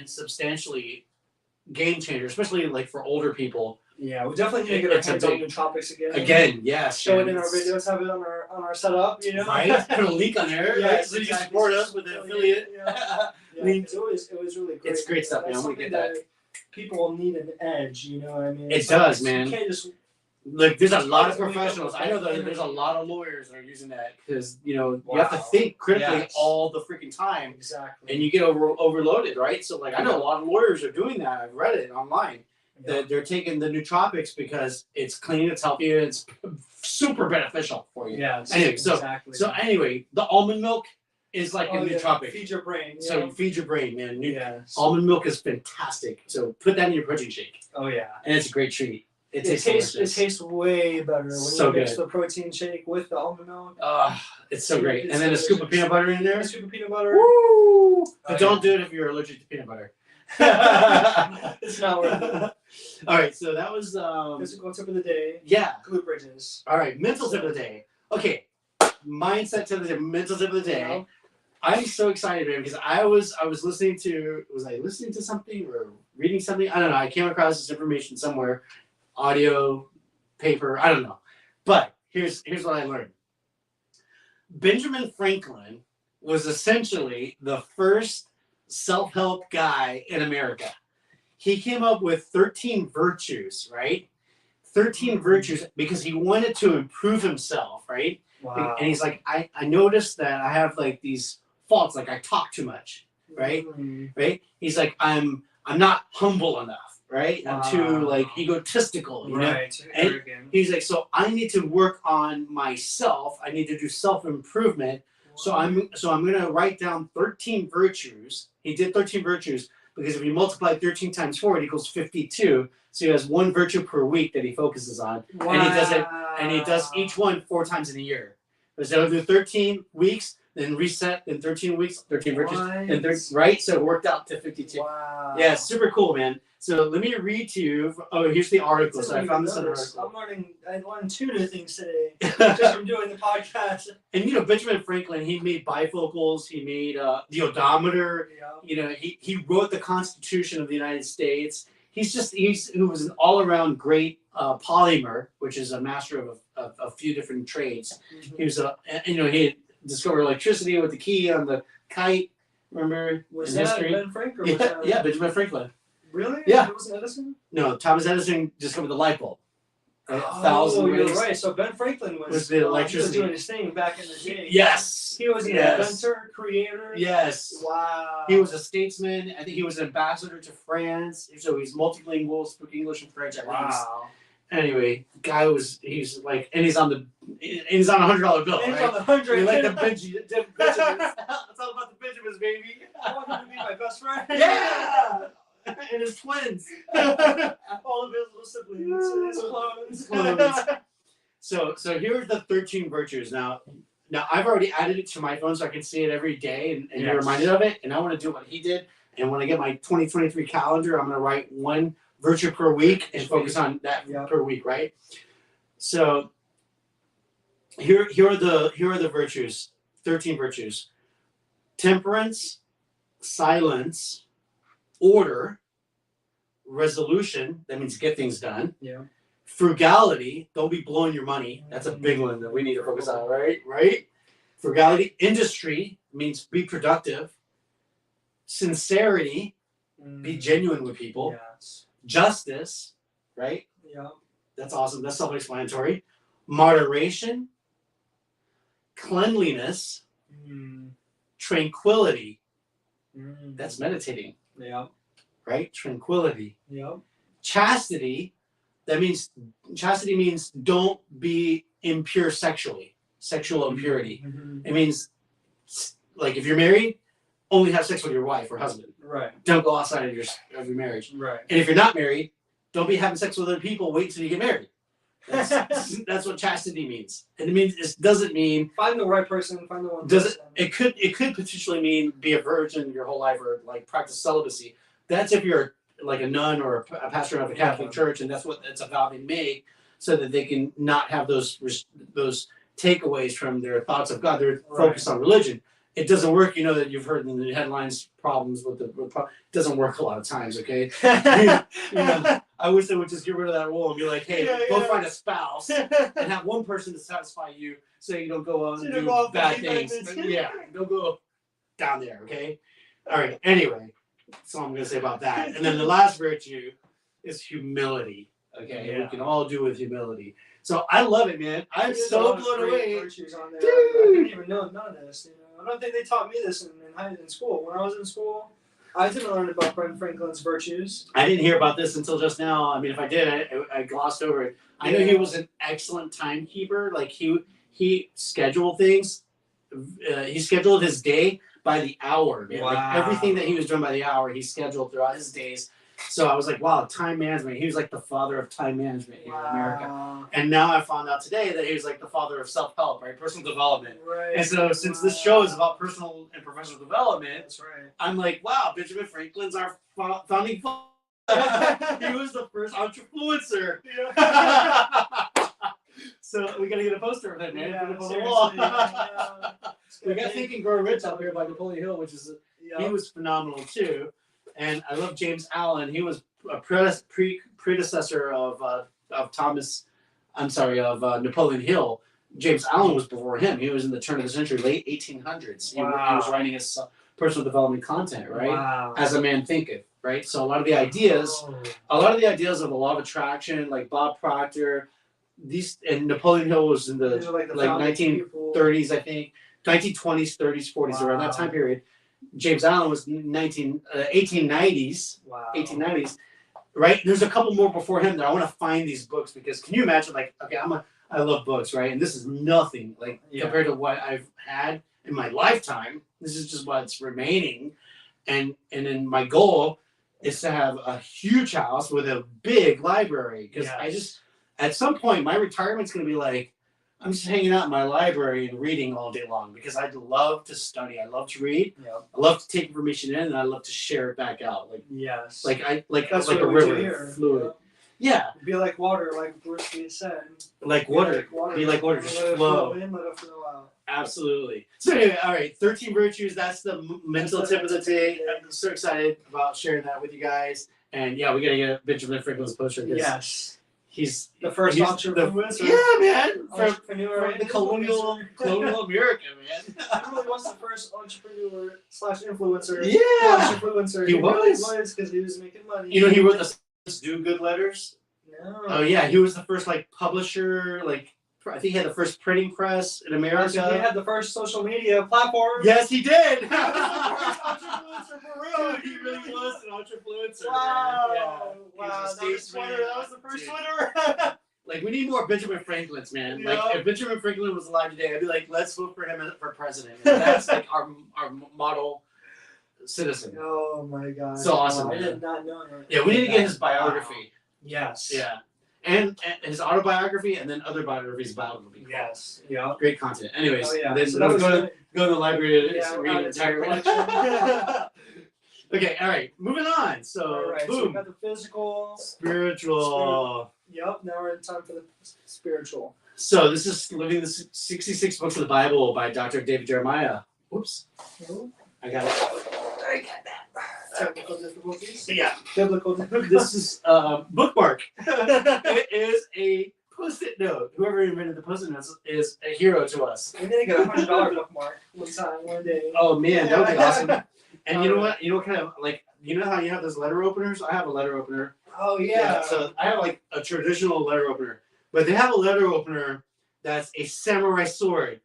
substantially game changer, especially like for older people. Yeah, we definitely need to get our hands on nootropics again. Again, yes. Show it in our videos, have it on our setup, you know? Right? Put a link on there, yeah, right? So you can support us with an affiliate. Yeah, it was really great. It's great stuff, man. I'm gonna get that. People need an edge, you know what I mean? It does, man. You can't just... Look, there's a lot of professionals. I know that there's a lot of lawyers that are using that because, you know, you have to think critically all the freaking time. Exactly. And you get overloaded, right? So, like, I know a lot of lawyers are doing that. I've read it online. That they're taking the nootropics because it's clean, it's healthy, and it's super beneficial for you. Yeah. Anyway, so anyway, the almond milk is like a nootropic. Feed your brain. So feed your brain, man. Yes. Almond milk is fantastic. So put that in your protein shake. Oh yeah. And it's a great treat. It tastes way better when you mix the protein shake with the almond milk. It's so great. And then a scoop of peanut butter in there. A scoop of peanut butter. Woo! But don't do it if you're allergic to peanut butter. It's not worth it. All right, so that was physical tip of the day. Yeah. Glute bridges. All right, mental tip of the day. Okay, mindset tip of the day, mental tip of the day. Yeah. I'm so excited, man, because I was listening to something or reading something? I don't know. I came across this information somewhere, audio, paper, I don't know. But here's what I learned. Benjamin Franklin was essentially the first self-help guy in America. He came up with 13 virtues, right? 13 virtues because he wanted to improve himself, right? Wow. And he's like, I noticed that I have like these faults, like I talk too much, right? Right? He's like, I'm not humble enough, right? I'm too like egotistical, you know? And he's like, so I need to work on myself. I need to do self-improvement. So I'm gonna write down 13 virtues. He did 13 virtues because if you multiply 13 times 4, it equals 52. So he has one virtue per week that he focuses on, and he does it, and he does each one 4 times in a year. So he'll do 13 weeks, then reset, then 13 weeks, 13 virtues, and right. So it worked out to 52. Wow. Yeah, super cool, man. So let me read to you. Oh, here's the article. So I found this article. I learned 2 new things today just from doing the podcast. And you know, Benjamin Franklin, he made bifocals. He made the odometer. Yeah. You know, he wrote the Constitution of the United States. He was an all-around great polymer, which is a master of a few different trades. Mm-hmm. He was he had discovered electricity with the key on the kite. Remember? Was that Ben Franklin? Yeah, Benjamin Franklin. Really? Yeah. It wasn't Edison? No, Thomas Edison discovered the light bulb. You're right. So Ben Franklin was the electricity. He was doing his thing back in the day. Yes. He was an inventor, creator. Yes. Wow. He was a statesman. I think he was an ambassador to France. So he's multilingual, spoke English and French. Wow. Anyway, he's like, and he's on $100 bill. And he's right? on the 100. We like the Benjamins. It's all about the Benjamins, baby. I want him to be my best friend. Yeah. And his twins. All of his little siblings. His clones. So here's the 13 virtues. Now I've already added it to my phone so I can see it every day and be reminded of it. And I want to do what he did. And when I get my 2023 calendar, I'm going to write 1 virtue per week and focus on that per week, right? So here are the virtues. 13 virtues. Temperance, silence, order, resolution, that means get things done. Yeah. Frugality, don't be blowing your money. That's a big one that we need to focus on, right? Frugality. Industry means be productive. Sincerity, be genuine with people. Yes. Justice, right? Yeah. That's awesome. That's self-explanatory. Moderation, cleanliness, tranquility. That's meditating. Yeah. Right? Tranquility. Yeah. Chastity, chastity means don't be impure sexually. Sexual impurity. Mm-hmm. It means, like, if you're married, only have sex with your wife or husband. Right. Don't go outside of your marriage. Right. And if you're not married, don't be having sex with other people. Wait until you get married. That's what chastity means. And it doesn't mean find the right person. Find the one. It could potentially mean be a virgin your whole life or like practice celibacy. That's if you're like a nun or a pastor of a Catholic church, and that's a vow they make so that they can not have those takeaways from their thoughts of God. They're focused on religion. it doesn't work. You know that you've heard in the headlines problems with it doesn't work a lot of times. Okay, you know, I wish they would just get rid of that rule and be like, hey, go find a spouse and have one person to satisfy you, so you don't go on and do bad things. Yeah, don't go down there. Okay, all right. Anyway, that's all I'm gonna say about that. And then the last virtue is humility. Okay, we can all do with humility. So I love it, man. I'm so blown away. Virtues on there. I didn't even know none of this. You know, I don't think they taught me this in school. When I was in school, I didn't learn about Ben Franklin's virtues. I didn't hear about this until just now. I mean, if I did, I glossed over it. I know he was an excellent timekeeper. Like he scheduled things. He scheduled his day by the hour, man. Wow. Like everything that he was doing by the hour, he scheduled throughout his days. So I was like, wow, time management. He was like the father of time management here in America. And now I found out today that he was like the father of self-help, right? Personal development. Right. And so since this show is about personal and professional development, that's right. I'm like, wow, Benjamin Franklin's our founding father. He was the first Entrefluencer. Yeah. So we got to get a poster of him, man. Yeah, put it on the wall. We got Think and Grow Rich out here by Napoleon Hill, which is, he was phenomenal too. And I love James Allen. He was a predecessor of Napoleon Hill. James Allen was before him. He was in the turn of the century, late 1800s. Wow. He was writing his personal development content, right? Wow. As a man thinketh, right? So a lot of the ideas of the law of attraction, like Bob Proctor, and Napoleon Hill was in the like 1930s, I think, 1920s, 30s, 40s, around that time period. James Allen was 1890s. Wow. 1890s, right? There's a couple more before him that I want to find these books because can you imagine? Like, okay, I love books, right? And this is nothing like compared to what I've had in my lifetime. This is just what's remaining, and then my goal is to have a huge house with a big library because I just at some point my retirement's going to be like. I'm just hanging out in my library and reading all day long because I love to study. I love to read. Yep. I love to take information in and I love to share it back out. Like that's like a river, fluid. Yeah. Be like water, like Bruce Lee said. Like water. Be like water. Just flow. Let it flow out. Absolutely. So anyway, all right, 13 virtues. That's the mental tip of the day. I'm so excited about sharing that with you guys. And yeah, we gotta get Benjamin Franklin's poster. Yes. He's the first entrepreneur. Yeah, man. From the colonial America, man. He really was the first entrepreneur / influencer. Yeah. Influencer. He was because he was making money. You know, he wrote the Do Good letters. No. Oh yeah, he was the first publisher. I think he had the first printing press in America. He had the first social media platform. Yes, he did. He was the first entrepreneur for real. He really was an entrepreneur. Wow. Yeah. Wow. That was the first Twitter. Like, we need more Benjamin Franklins, man. Yeah. Like, if Benjamin Franklin was alive today, I'd be like, let's vote for him for president. And that's like our model citizen. Oh my God. So awesome, man. I did not know that. Yeah, we need to get his biography. Wow. Yes. Yeah. And his autobiography and then other biographies about him would be cool. Yes. Yeah. Great content. Anyways, then so go to the library to read an entire collection. Okay, all right. Moving on. So, all right, boom. So we got the physical. Spiritual. Yep, now we're in time for the spiritual. So this is Living the 66 Books of the Bible by Dr. David Jeremiah. Whoops. I got it. I got that. Technical difficulties. Yeah. Biblical difficulties. This is bookmark. It is a Post-it note. Whoever invented the Post-it notes is a hero to us. We need to get a $100 bookmark one day. Oh man, that would be awesome. And you know what? You know what kind of you know how you have those letter openers? I have a letter opener. Oh yeah. So I have like a traditional letter opener, but they have a letter opener that's a samurai sword.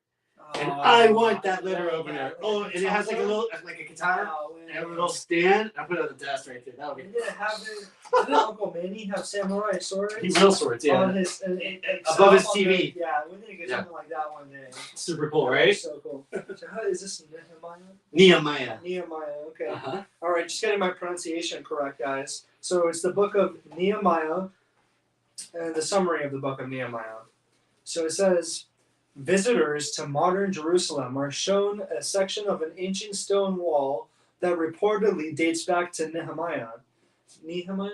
And I want that letter opener. Oh, and it has like a guitar and a little stand. I put it on the desk right there. That would be. Didn't Uncle Manny have samurai swords? He real swords, yeah. On his, above his TV. Yeah, we need to get something like that one day. Super cool, right? So cool. So how is this Nehemiah? Nehemiah. Okay. Uh-huh. All right, just getting my pronunciation correct, guys. So it's the book of Nehemiah, and the summary of the book of Nehemiah. So it says. Visitors to modern Jerusalem are shown a section of an ancient stone wall that reportedly dates back to Nehemiah. Nehemiah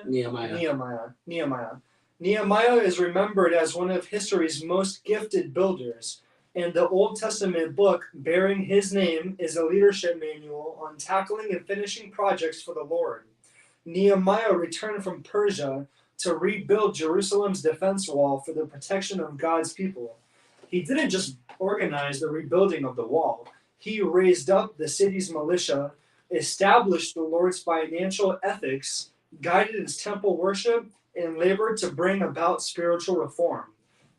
is remembered as one of history's most gifted builders. and the Old Testament book bearing his name is a leadership manual on tackling and finishing projects for the Lord. Nehemiah returned from Persia to rebuild Jerusalem's defense wall for the protection of God's people. He didn't just organize the rebuilding of the wall. He raised up the city's militia, established the Lord's financial ethics, guided its temple worship, and labored to bring about spiritual reform.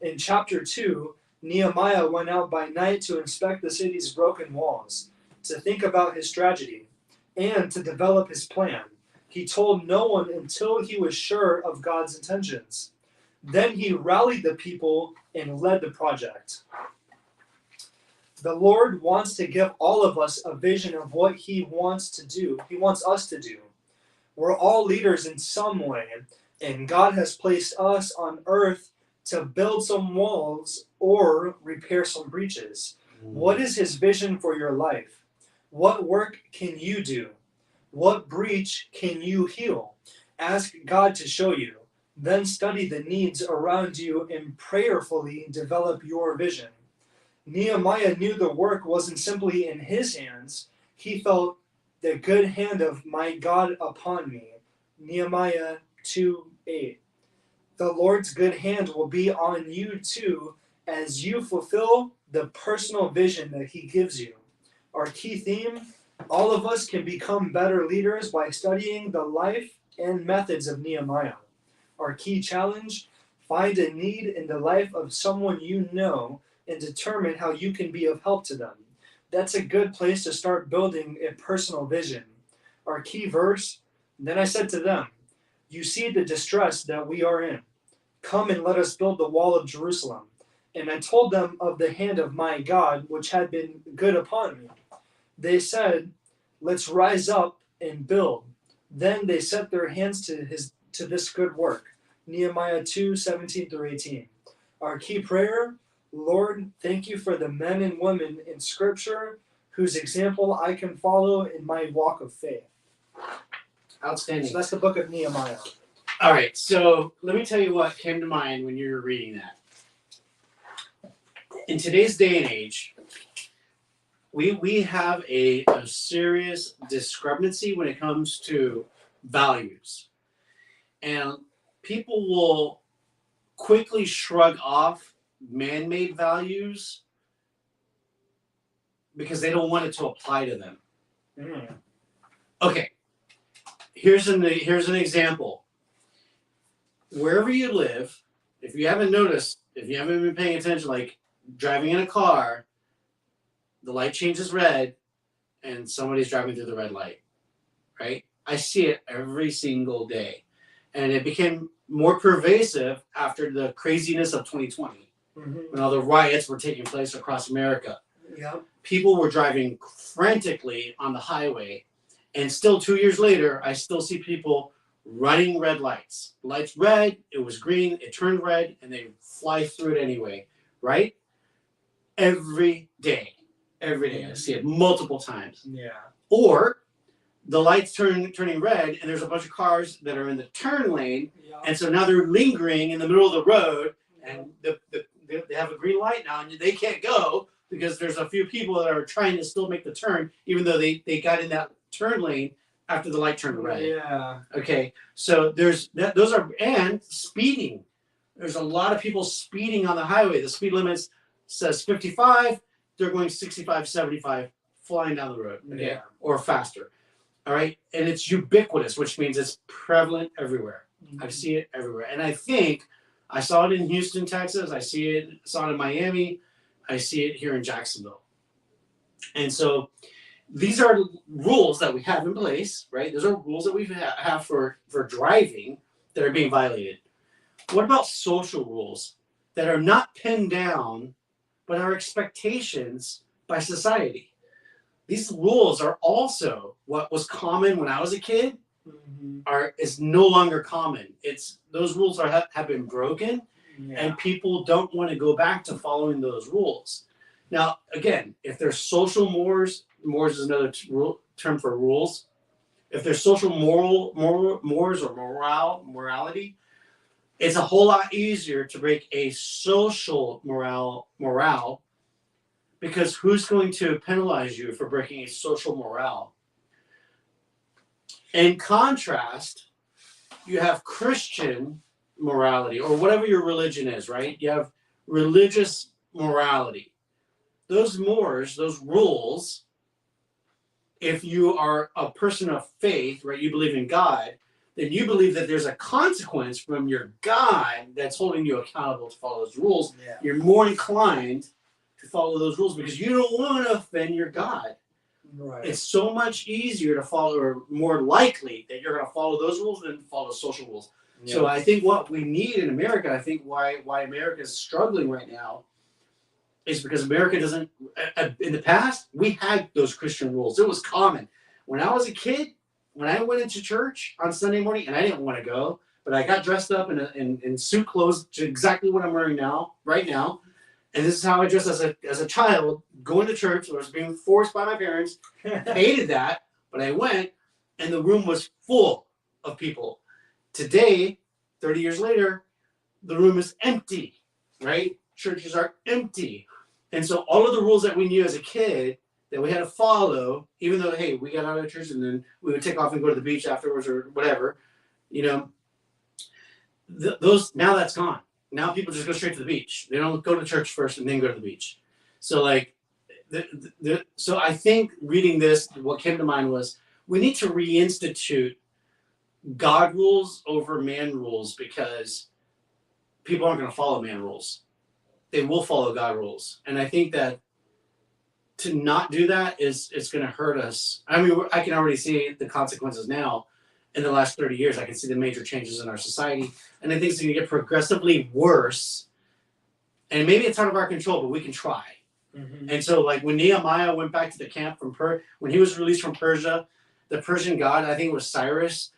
In chapter 2, Nehemiah went out by night to inspect the city's broken walls, to think about his tragedy, and to develop his plan. He told no one until he was sure of God's intentions. Then he rallied the people and led the project. The Lord wants to give all of us a vision of what he wants to do. He wants us to do. We're all leaders in some way, and God has placed us on earth to build some walls or repair some breaches. What is his vision for your life? What work can you do? What breach can you heal? Ask God to show you. Then study the needs around you and prayerfully develop your vision. Nehemiah knew the work wasn't simply in his hands. He felt the good hand of my God upon me. Nehemiah 2:8. The Lord's good hand will be on you too as you fulfill the personal vision that he gives you. Our key theme: all of us can become better leaders by studying the life and methods of Nehemiah. Our key challenge: find a need in the life of someone you know and determine how you can be of help to them. That's a good place to start building a personal vision. Our key verse: then I said to them, you see the distress that we are in. Come and let us build the wall of Jerusalem. And I told them of the hand of my God, which had been good upon me. They said, let's rise up and build. Then they set their hands to this good work. Nehemiah 2:17-18. Our key prayer: Lord, thank you for the men and women in Scripture whose example I can follow in my walk of faith. Outstanding. So that's the book of Nehemiah. All right, so let me tell you what came to mind when you were reading that. In today's day and age, we have a serious discrepancy when it comes to values. And people will quickly shrug off man-made values because they don't want it to apply to them. Okay, here's an example. Wherever you live, if you haven't noticed, if you haven't been paying attention, like driving in a car, the light changes red and somebody's driving through the red light, right? I see it every single day. And it became more pervasive after the craziness of 2020, when all the riots were taking place across America. Yep. People were driving frantically on the highway, and still 2 years later, I still see people running red lights. Light's red, it was green, it turned red, and they fly through it anyway, right? Every day. I see it multiple times. Yeah. Or the light's turning red, and there's a bunch of cars that are in the turn lane, and so now they're lingering in the middle of the road, and they have a green light now, and they can't go because there's a few people that are trying to still make the turn, even though they got in that turn lane after the light turned red. Yeah. Okay, so there's that. Those are, and speeding. There's a lot of people speeding on the highway. The speed limit says 55. They're going 65, 75, flying down the road, okay, or faster. All right, and it's ubiquitous, which means it's prevalent everywhere. I see it everywhere, and I think I saw it in Houston, Texas. I saw it in Miami. I see it here in Jacksonville. And so these are rules that we have in place, right? Those are rules that we have for driving that are being violated. What about social rules that are not pinned down, but are expectations by society? These rules are also what was common when I was a kid, is no longer common. Those rules have been broken, and people don't want to go back to following those rules. Now, again, if there's social mores is another term for rules. If there's social mores or morality, it's a whole lot easier to break a social morale Because who's going to penalize you for breaking a social morale? In contrast, you have Christian morality, or whatever your religion is, right? You have religious morality. Those mores, those rules, if you are a person of faith, right, you believe in God, then you believe that there's a consequence from your God that's holding you accountable to follow those rules. Yeah. You're more inclined to follow those rules because you don't want to offend your God. Right. It's so much easier to follow, or more likely that you're going to follow those rules than follow social rules. Yeah. So I think what we need in America, I think why America is struggling right now, is because America doesn't. In the past, we had those Christian rules. It was common. When I was a kid, when I went into church on Sunday morning, and I didn't want to go, but I got dressed up in suit clothes to exactly what I'm wearing right now. And this is how I dressed as a child, going to church. I was being forced by my parents. I hated that, but I went, and the room was full of people. Today, 30 years later, the room is empty, right? Churches are empty. And so all of the rules that we knew as a kid that we had to follow, even though, hey, we got out of church and then we would take off and go to the beach afterwards or whatever, those, now that's gone. Now people just go straight to the beach. They don't go to church first and then go to the beach. So like, so I think reading this, what came to mind was we need to reinstitute God rules over man rules, because people aren't going to follow man rules. They will follow God rules. And I think that to not do that it's going to hurt us. I mean, I can already see the consequences now. In the last 30 years, I can see the major changes in our society. And I think it's going to get progressively worse. And maybe it's out of our control, but we can try. Mm-hmm. And so like when Nehemiah went back to the camp when he was released from Persia, the Persian god, I think it was Cyrus,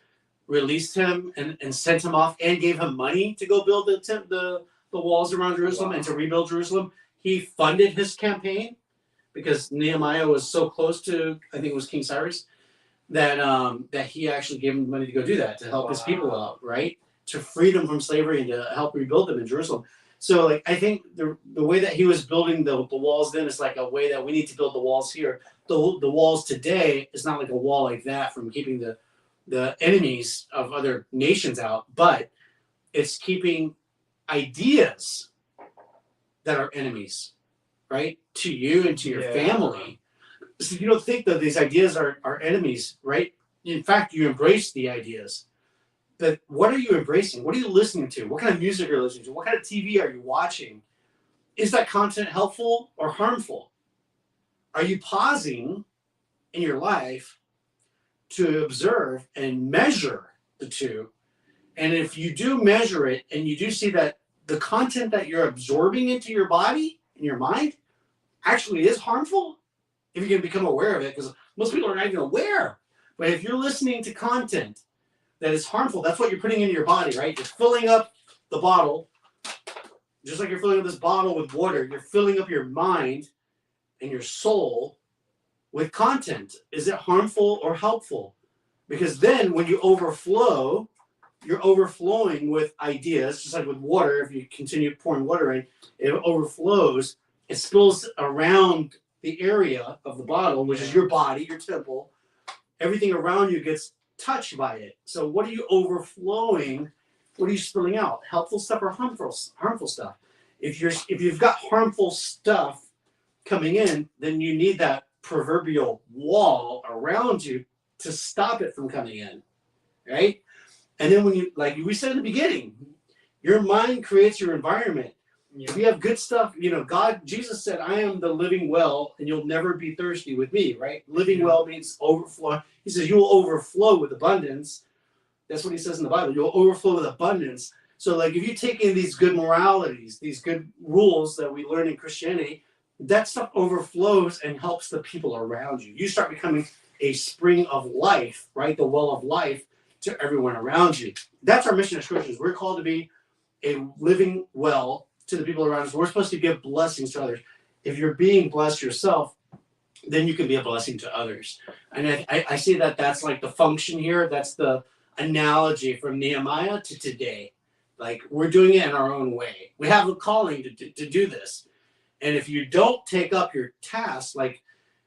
released him and sent him off and gave him money to go build the walls around Jerusalem. Wow. And to rebuild Jerusalem. He funded his campaign because Nehemiah was so close to, I think it was King Cyrus, that he actually gave him money to go do that, to help his people out, right? To free them from slavery and to help rebuild them in Jerusalem. So like I think the way that he was building the walls then is like a way that we need to build the walls here. The walls today is not like a wall like that from keeping the enemies of other nations out, but it's keeping ideas that are enemies, right? To you and to your family. So you don't think that these ideas are enemies, right? In fact, you embrace the ideas. But what are you embracing? What are you listening to? What kind of music are you listening to? What kind of TV are you watching? Is that content helpful or harmful? Are you pausing in your life to observe and measure the two? And if you do measure it and you do see that the content that you're absorbing into your body and your mind actually is harmful, if you can become aware of it, because most people are not even aware. But if you're listening to content that is harmful, that's what you're putting into your body, right? You're filling up the bottle, just like you're filling up this bottle with water. You're filling up your mind and your soul with content. Is it harmful or helpful? Because then when you overflow, you're overflowing with ideas, just like with water. If you continue pouring water in, it overflows. It spills around the area of the bottle, which is your body, your temple. Everything around you gets touched by it. So what are you overflowing? What are you spilling out? Helpful stuff or harmful stuff? If you've got harmful stuff coming in, then you need that proverbial wall around you to stop it from coming in, right? And then when you, like we said in the beginning, your mind creates your environment. If you have good stuff, Jesus said, I am the living well, and you'll never be thirsty with me, right? Living well means overflow. He says, you will overflow with abundance. That's what he says in the Bible. You'll overflow with abundance. So like if you take in these good moralities, these good rules that we learn in Christianity, that stuff overflows and helps the people around you. You start becoming a spring of life, right? The well of life to everyone around you. That's our mission as Christians. We're called to be a living well to the people around us. We're supposed to give blessings to others. If you're being blessed yourself, then you can be a blessing to others. And I see that that's like the function here. That's the analogy from Nehemiah to today. Like we're doing it in our own way. We have a calling to do this. And if you don't take up your task, like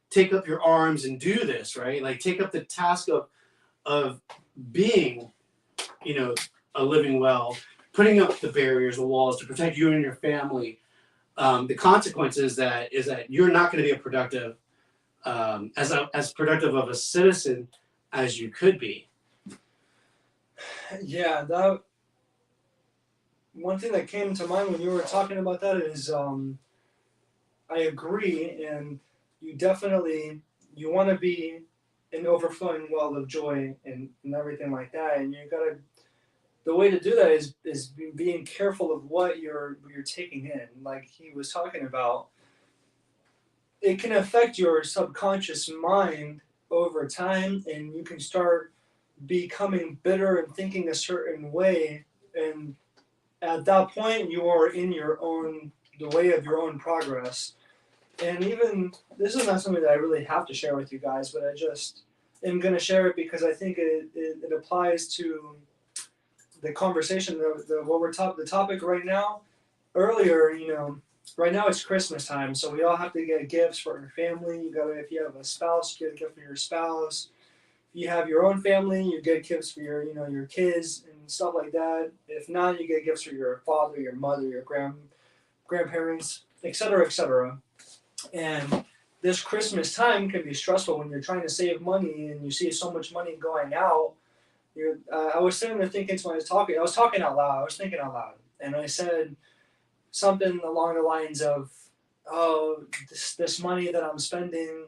take up your arms and do this, right? Like take up the task of being, you know, a living well, putting up the barriers, the walls to protect you and your family. The consequence is that you're not going to be a productive, as productive of a citizen as you could be. Yeah, that one thing that came to mind when you were talking about that is I agree, and you want to be an overflowing well of joy and everything like that, and the way to do that is being careful of what you're taking in. Like he was talking about, it can affect your subconscious mind over time, and you can start becoming bitter and thinking a certain way, and at that point you are in the way of your own progress. And even this is not something that I really have to share with you guys, but I just am going to share it because I think it applies to the conversation, the topic right now. Earlier, right now it's Christmas time, so we all have to get gifts for our family. If you have a spouse, you get a gift for your spouse. If you have your own family, you get gifts for your kids and stuff like that. If not, you get gifts for your father, your mother, your grandparents, etc., etc. And this Christmas time can be stressful when you're trying to save money and you see so much money going out. I was sitting there thinking to when I was talking out loud. I was thinking out loud, and I said something along the lines of, "Oh, this money that I'm spending,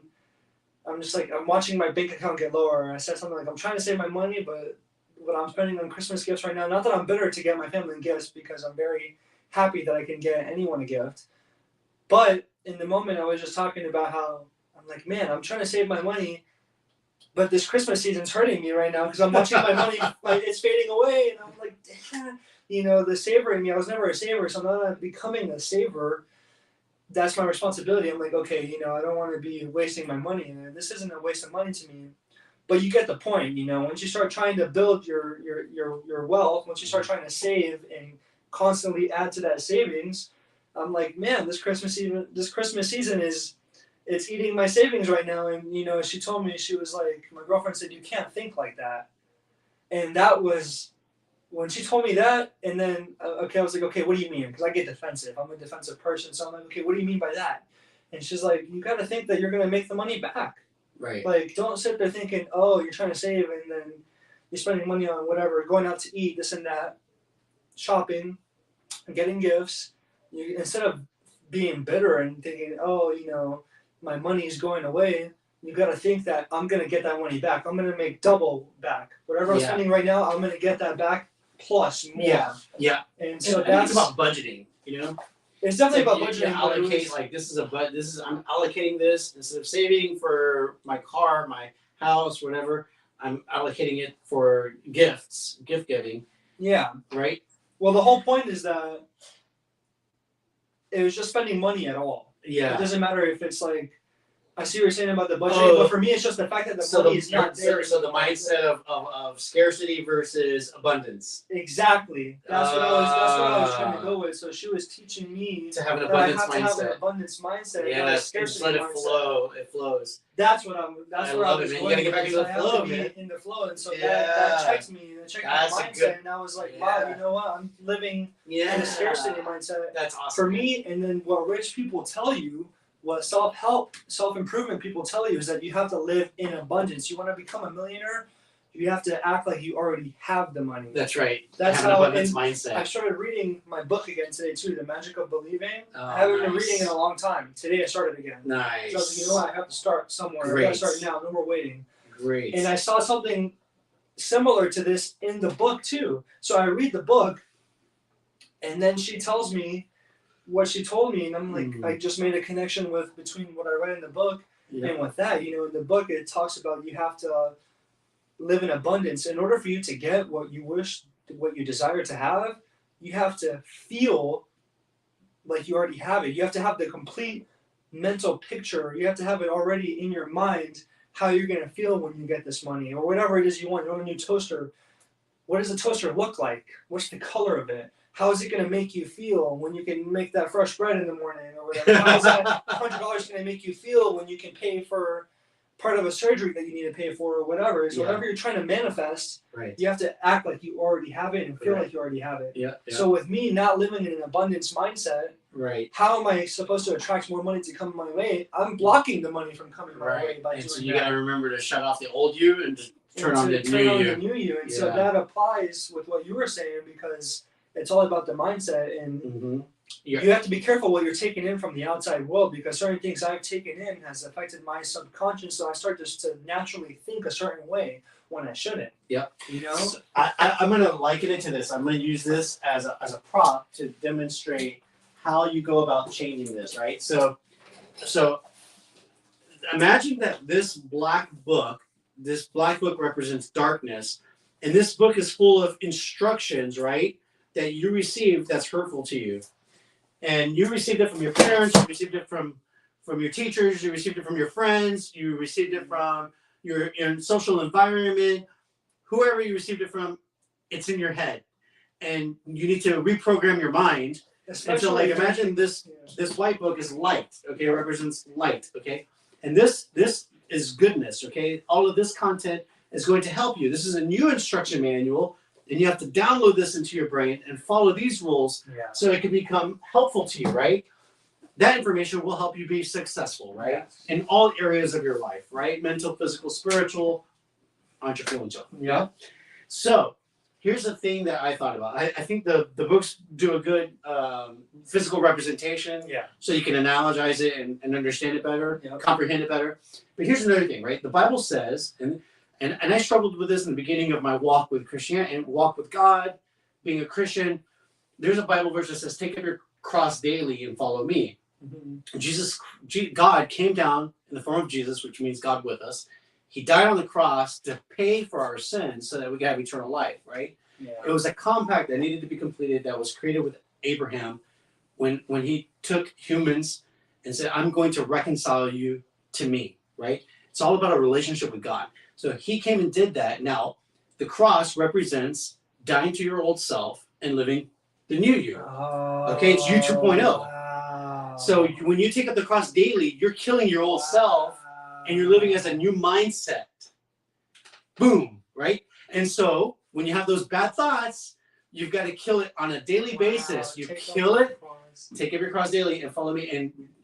I'm just like I'm watching my bank account get lower." I said something like, "I'm trying to save my money, but what I'm spending on Christmas gifts right now, not that I'm bitter to get my family gifts because I'm very happy that I can get anyone a gift, but in the moment I was just talking about how I'm like, man, I'm trying to save my money, but this Christmas season's hurting me right now because I'm watching my money, like it's fading away, and I'm like, the saver in me. I was never a saver, so now that I'm becoming a saver, that's my responsibility. I'm like, okay, I don't want to be wasting my money, and this isn't a waste of money to me. But you get the point, Once you start trying to build your wealth, once you start trying to save and constantly add to that savings, I'm like, man, this Christmas season it's eating my savings right now. And she told me, she was like, my girlfriend said, you can't think like that. And that was when she told me that. And then I was like, okay, what do you mean? Because I get defensive. I'm a defensive person, so I'm like, okay, what do you mean by that? And she's like, you got to think that you're going to make the money back. Right. Like, don't sit there thinking, oh, you're trying to save, and then you're spending money on whatever, going out to eat, this and that, shopping, getting gifts. Instead of being bitter and thinking, oh, my money's going away, you got to think that I'm going to get that money back. I'm going to make double back. Whatever I'm spending right now, I'm going to get that back plus more. Yeah. And so that's about budgeting, It's definitely about budgeting. Allocate, I'm allocating this instead of saving for my car, my house, whatever. I'm allocating it for gift giving. Yeah. Right? Well, the whole point is that it was just spending money at all. Yeah. It doesn't matter if it's like, I see what you're saying about the budgeting, but for me, it's just the fact that the money is not there. So the mindset of scarcity versus abundance. Exactly. That's what I was trying to go with. So she was teaching me to have an abundance mindset. To have an abundance mindset. Yeah, just let it flow. It flows. That's what I was man. going. You gotta get back into the flow, man. In the flow, and so that checked me. That checked my mindset, and I was like, wow, you know what? I'm living in a scarcity mindset. That's awesome for me. And then what rich people tell you, what self-help, self-improvement people tell you, is that you have to live in abundance. You want to become a millionaire, you have to act like you already have the money. That's right. That's have how an abundance mindset. I started reading my book again today too, The Magic of Believing. I haven't been reading in a long time. Today I started again. Nice. So I was like, you know what? I have to start somewhere. Great. I got to start now. No more waiting. Great. And I saw something similar to this in the book too. So I read the book, and then she tells me what she told me, and I'm like, I just made a connection between what I read in the book and with that. In the book it talks about you have to live in abundance. In order for you to get what you wish, what you desire to have, you have to feel like you already have it. You have to have the complete mental picture. You have to have it already in your mind how you're going to feel when you get this money or whatever it is you want. You want a new toaster. What does the toaster look like? What's the color of it? how is it going to make you feel when you can make that fresh bread in the morning or whatever? How is that $100 going to make you feel when you can pay for part of a surgery that you need to pay for or whatever? So whatever you're trying to manifest, you have to act like you already have it and feel like you already have it. So with me not living in an abundance mindset, how am I supposed to attract more money to come my way? I'm blocking the money from coming my way by doing that. So you got to remember to shut off the old you and just turn on the new you. And so that applies with what you were saying, because it's all about the mindset, and you have to be careful what you're taking in from the outside world, because certain things I've taken in has affected my subconscious, so I start just to naturally think a certain way when I shouldn't. You know? So I'm going to liken it to this. I'm going to use this as a prop to demonstrate how you go about changing this, right? So imagine that this black book represents darkness, and this book is full of instructions, right, that you received that's hurtful to you. And you received it from your parents, you received it from your teachers, you received it from your friends, you received it from your social environment, whoever you received it from, it's in your head. And you need to reprogram your mind. And so, like, imagine this white book is light, okay? It represents light, okay? And this is goodness, okay? All of this content is going to help you. This is a new instruction manual, and you have to download this into your brain and follow these rules so it can become helpful to you, right? That information will help you be successful, right? In all areas of your life, right? Mental, physical, spiritual, entrepreneurial. So here's the thing that I thought about. I think the books do a good physical representation, so you can analogize it and understand it better, comprehend it better. But here's another thing, right? The Bible says, and I struggled with this in the beginning of my walk with Christianity and walk with God, being a Christian. There's a Bible verse that says, "Take up your cross daily and follow me." God came down in the form of Jesus, which means God with us. He died on the cross to pay for our sins so that we could have eternal life, right? It was a compact that needed to be completed, that was created with Abraham when he took humans and said, "I'm going to reconcile you to me," right? It's all about a relationship with God. So he came and did that. Now, the cross represents dying to your old self and living the new you. Okay, it's you 2.0. Wow. So when you take up the cross daily, you're killing your old self and you're living as a new mindset. Boom, right? And so when you have those bad thoughts, you've got to kill it on a daily basis. You kill it, take up your cross daily, and follow me,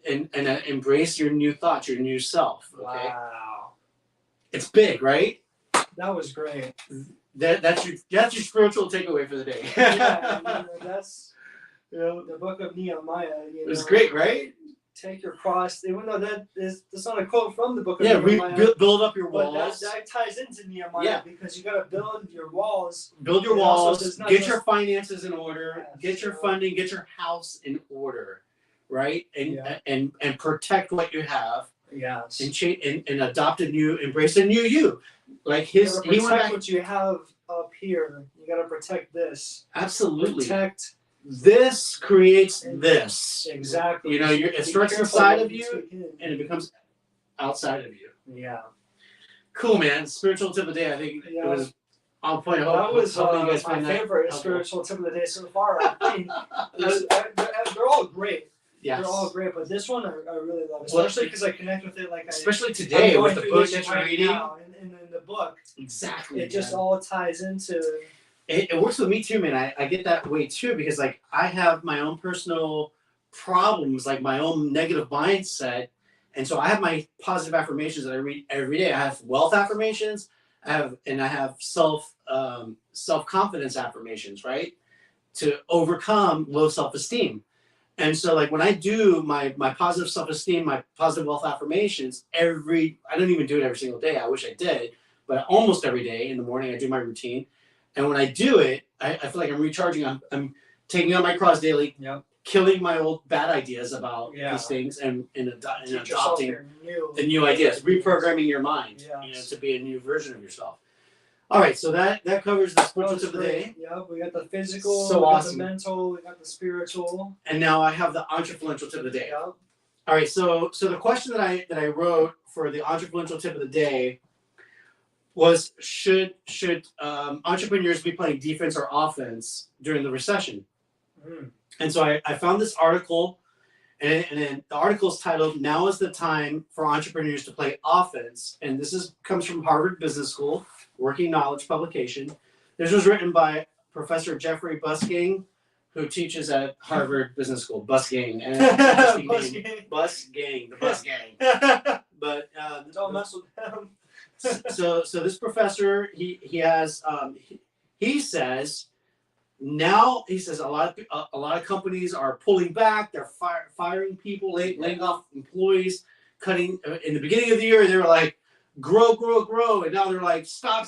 and embrace your new thoughts, your new self. Okay? Wow. It's big, right? That was great. That's your spiritual takeaway for the day. That's the book of Nehemiah. It was great, right? Take your cross, even though that's not a quote from the book of Nehemiah. Build up your walls. But that ties into Nehemiah because you got to build your walls. Build your walls. Get your finances in order. Get your funding. Get your house in order, right? And protect what you have. Yes. And adopt embrace a new you. Like protect what you have up here. You got to protect this. Absolutely. Protect. This creates this. Exactly. It starts inside of you and it becomes outside of you. Yeah. Cool, man. Spiritual tip of the day. I think it was on point. That was you guys my favorite spiritual tip of the day so far. I mean, they're all great. Yes. They're all great, but this one I really love, especially because I connect with it. Especially today with the book that you're reading. In the book. Exactly. It just all ties into. It works with me too, man. I get that way too, because I have my own personal problems, like my own negative mindset, and so I have my positive affirmations that I read every day. I have wealth affirmations, I have self confidence affirmations, right, to overcome low self-esteem. And so when I do my positive self-esteem, my positive wealth affirmations I don't even do it every single day. I wish I did, but almost every day in the morning I do my routine. And when I do it, I feel like I'm recharging. I'm taking on my cross daily, killing my old bad ideas about these things, and adopting the new ideas, reprogramming your mind, to be a new version of yourself. All right, so that covers the spiritual tip of the day. Yeah, we got the physical, so awesome. The mental, we got the spiritual, and now I have the entrepreneurial tip of the day. All right, so the question that I wrote for the entrepreneurial tip of the day was, should entrepreneurs be playing defense or offense during the recession? And so I found this article, and the article is titled, "Now is the Time for Entrepreneurs to Play Offense." And this comes from Harvard Business School, Working Knowledge publication. This was written by Professor Jeffrey Busgang, who teaches at Harvard Business School. Busgang. And Busgang, the Bus Gang. But don't mess with them. so this professor, he says, now he says a lot of companies are pulling back. They're firing people, laying off employees, cutting. In the beginning of the year, they were like, grow, and now they're like, stop.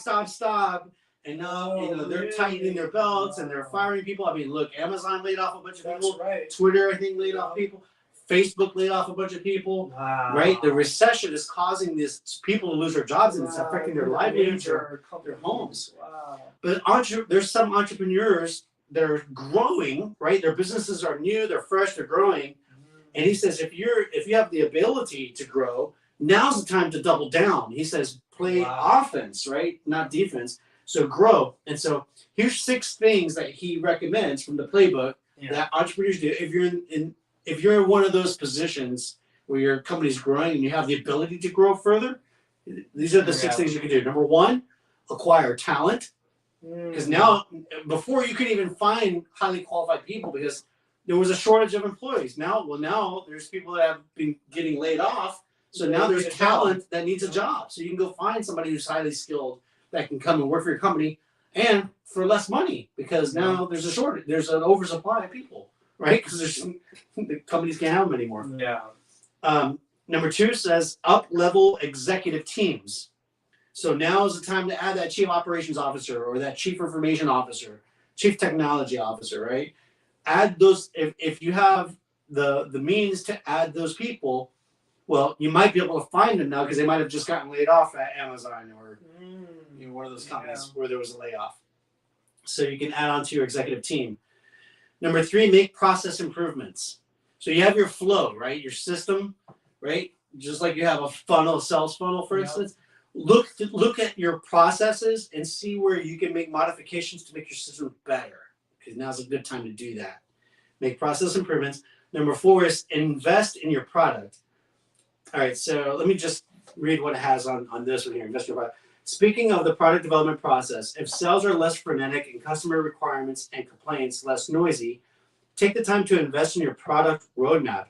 And now they're tightening their belts and they're firing people. I mean, look, Amazon laid off a bunch of people. Right. Twitter, I think, laid off people. Facebook laid off a bunch of people. Wow. Right? The recession is causing these people to lose their jobs, and it's affecting their livelihoods, their homes. Wow. But there's some entrepreneurs that are growing, right? Their businesses are new, they're fresh, they're growing. And he says, if you have the ability to grow, now's the time to double down. He says, play offense, right? Not defense. So grow. And so here's 6 things that he recommends from the playbook that entrepreneurs do. If you're in one of those positions where your company's growing and you have the ability to grow further, these are the 6 things you can do. Number 1, acquire talent. Because now, before you could even find highly qualified people because there was a shortage of employees. Now there's people that have been getting laid off. So now there's talent that needs a job. So you can go find somebody who's highly skilled that can come and work for your company and for less money because now there's a shortage. There's an oversupply of people. Right? Because the companies can't have them anymore. Yeah. Number 2 says up-level executive teams. So now is the time to add that chief operations officer or that chief information officer, chief technology officer, right? Add those. If you have the means to add those people, well, you might be able to find them now because they might have just gotten laid off at Amazon or one of those companies where there was a layoff. So you can add on to your executive team. Number 3, make process improvements. So you have your flow, right? Your system, right? Just like you have a funnel, a sales funnel, for instance. Look at your processes and see where you can make modifications to make your system better. Because now's a good time to do that. Make process improvements. Number 4 is invest in your product. All right, so let me just read what it has on this one here. Invest in your product. Speaking of the product development process, if sales are less frenetic and customer requirements and complaints less noisy, take the time to invest in your product roadmap.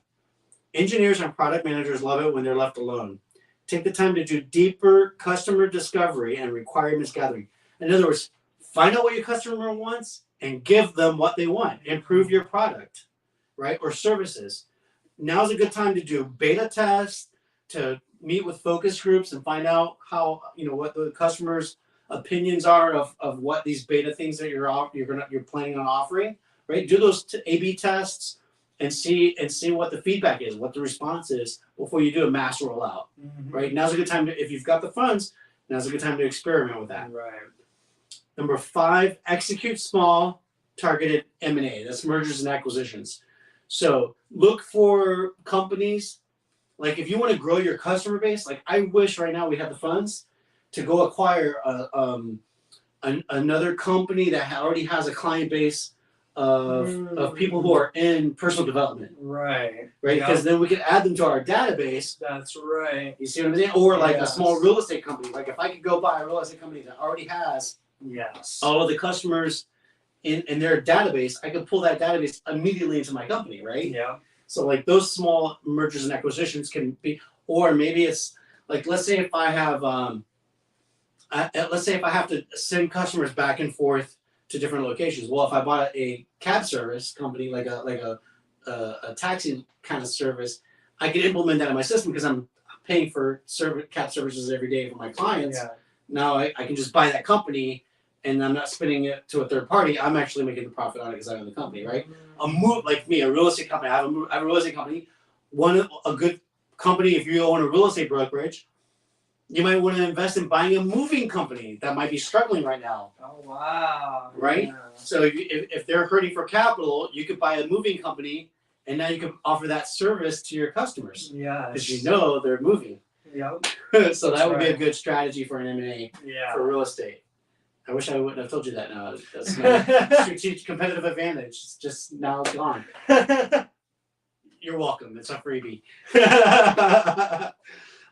Engineers and product managers love it when they're left alone. Take the time to do deeper customer discovery and requirements gathering. In other words, find out what your customer wants and give them what they want. Improve your product, right, or services. Now's a good time to do beta tests, to meet with focus groups and find out how, what the customers' opinions are of what these beta things that you're planning on offering, right? Do those A/B tests and see what the feedback is, what the response is before you do a mass rollout, right? Now's a good time if you've got the funds, now's a good time to experiment with that. Right. Number 5, execute small targeted M&A. That's mergers and acquisitions. So look for companies. Like if you want to grow your customer base, like I wish right now we had the funds to go acquire another company that already has a client base of people who are in personal development. Right. Because then we could add them to our database. That's right. You see what I'm saying? Or like a small real estate company. Like if I could go buy a real estate company that already has all of the customers in their database, I could pull that database immediately into my company, right? Yeah. So like those small mergers and acquisitions can be, or maybe it's like, let's say if I have to send customers back and forth to different locations. Well, if I bought a cab service company, like a taxi kind of service, I can implement that in my system because I'm paying for cab services every day for my clients. Yeah. Now I can just buy that company and I'm not spending it to a third party. I'm actually making the profit on it because I own the company, right? A real estate company. I have a real estate company. A good company, if you own a real estate brokerage, you might want to invest in buying a moving company that might be struggling right now. Oh, wow. Right? Yeah. So if they're hurting for capital, you could buy a moving company and now you can offer that service to your customers. Yeah. Because they're moving. Yep. So that would be a good strategy for an M&A for real estate. I wish I wouldn't have told you that now. That's my strategic competitive advantage. It's just now gone. You're welcome. It's a freebie.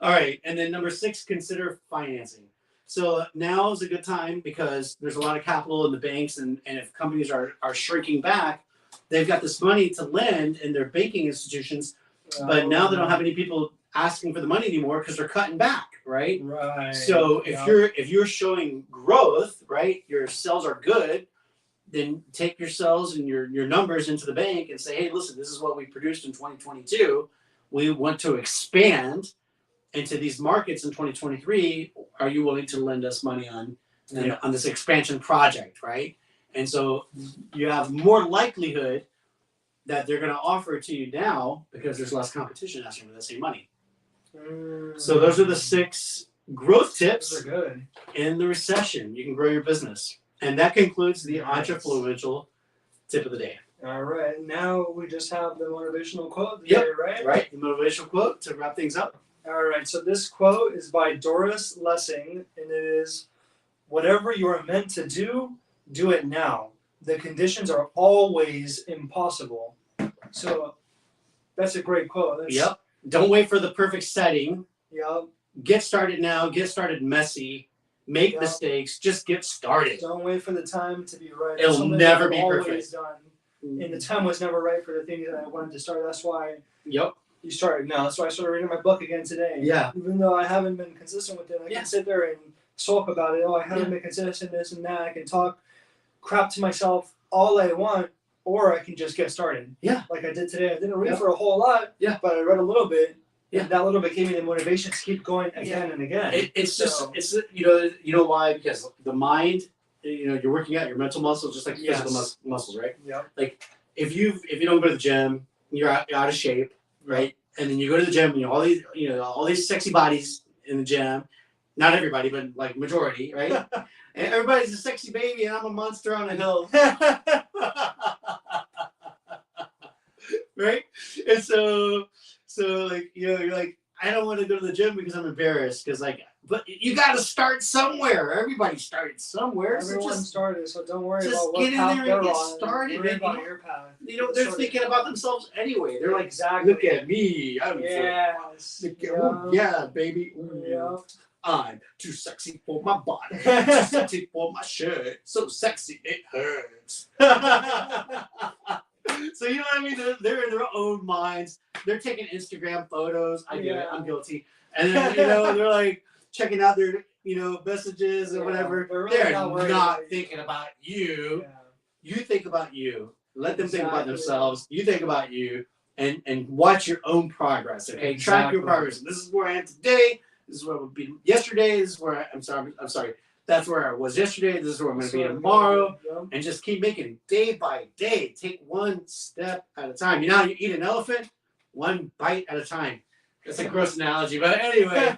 All right. And then number 6, consider financing. So now is a good time because there's a lot of capital in the banks, and if companies are shrinking back, they've got this money to lend in their banking institutions, but now they don't have any people asking for the money anymore because they're cutting back, right? Right. So if you're showing growth, right, your sales are good, then take your sales and your numbers into the bank and say, hey, listen, this is what we produced in 2022. We want to expand into these markets in 2023. Are you willing to lend us money on this expansion project, right? And so you have more likelihood that they're going to offer it to you now because there's less competition asking for the same money. So those are the 6 growth tips Those are good. in the recession. You can grow your business. And that concludes the Entrefluential tip of the day. All right. Now we just have the motivational quote Yep. today, right? Right. The motivational quote to wrap things up. All right. So this quote is by Doris Lessing, and it is, whatever you are meant to do, do it now. The conditions are always impossible. So that's a great quote. Yep. Don't wait for the perfect setting. Yep. Get started now. Get started messy. Make mistakes. Just get started. Don't wait for the time to be right. It'll never be perfect. Done. And the time was never right for the things that I wanted to start. That's why you started now. That's why I started reading my book again today. Yeah. Even though I haven't been consistent with it, I can sit there and sulk about it. Oh, I haven't been consistent, this and that. I can talk crap to myself all I want, or I can just get started. Yeah. Like I did today. I didn't read for a whole lot. Yeah. But I read a little bit. Yeah. And that little bit gave me the motivation to keep going again and again. It's you know why? Because the mind, you're working out your mental muscles just like physical muscles, right? Yeah. Like if you don't go to the gym, you're out of shape, right? And then you go to the gym and all these sexy bodies in the gym. Not everybody, but like majority, right? And everybody's a sexy baby, and I'm a monster on a hill. Right? And so like, you're like, I don't want to go to the gym because I'm embarrassed. But you got to start somewhere. Everybody started somewhere. Everyone started, so don't worry just about what get in path there they're and get on. started. Worry about your path. They're thinking about themselves anyway. They're like, exactly. look at me. I'm baby. Yeah. I'm too sexy for my body. Too sexy for my shirt. So sexy it hurts. So you know what I mean? They're in their own minds. They're taking Instagram photos. I get it. I'm guilty. And then they're like checking out their messages or whatever. They're not thinking about you. Yeah. You think about you. Let them think about themselves. You think about you, and watch your own progress. Okay, track your progress. This is where I am today. This is where I would be yesterday. This is where I'm sorry. That's where I was yesterday. This is where I'm going to be tomorrow. And just keep making day by day. Take one step at a time. You know how you eat an elephant? One bite at a time. That's a gross analogy. But anyway,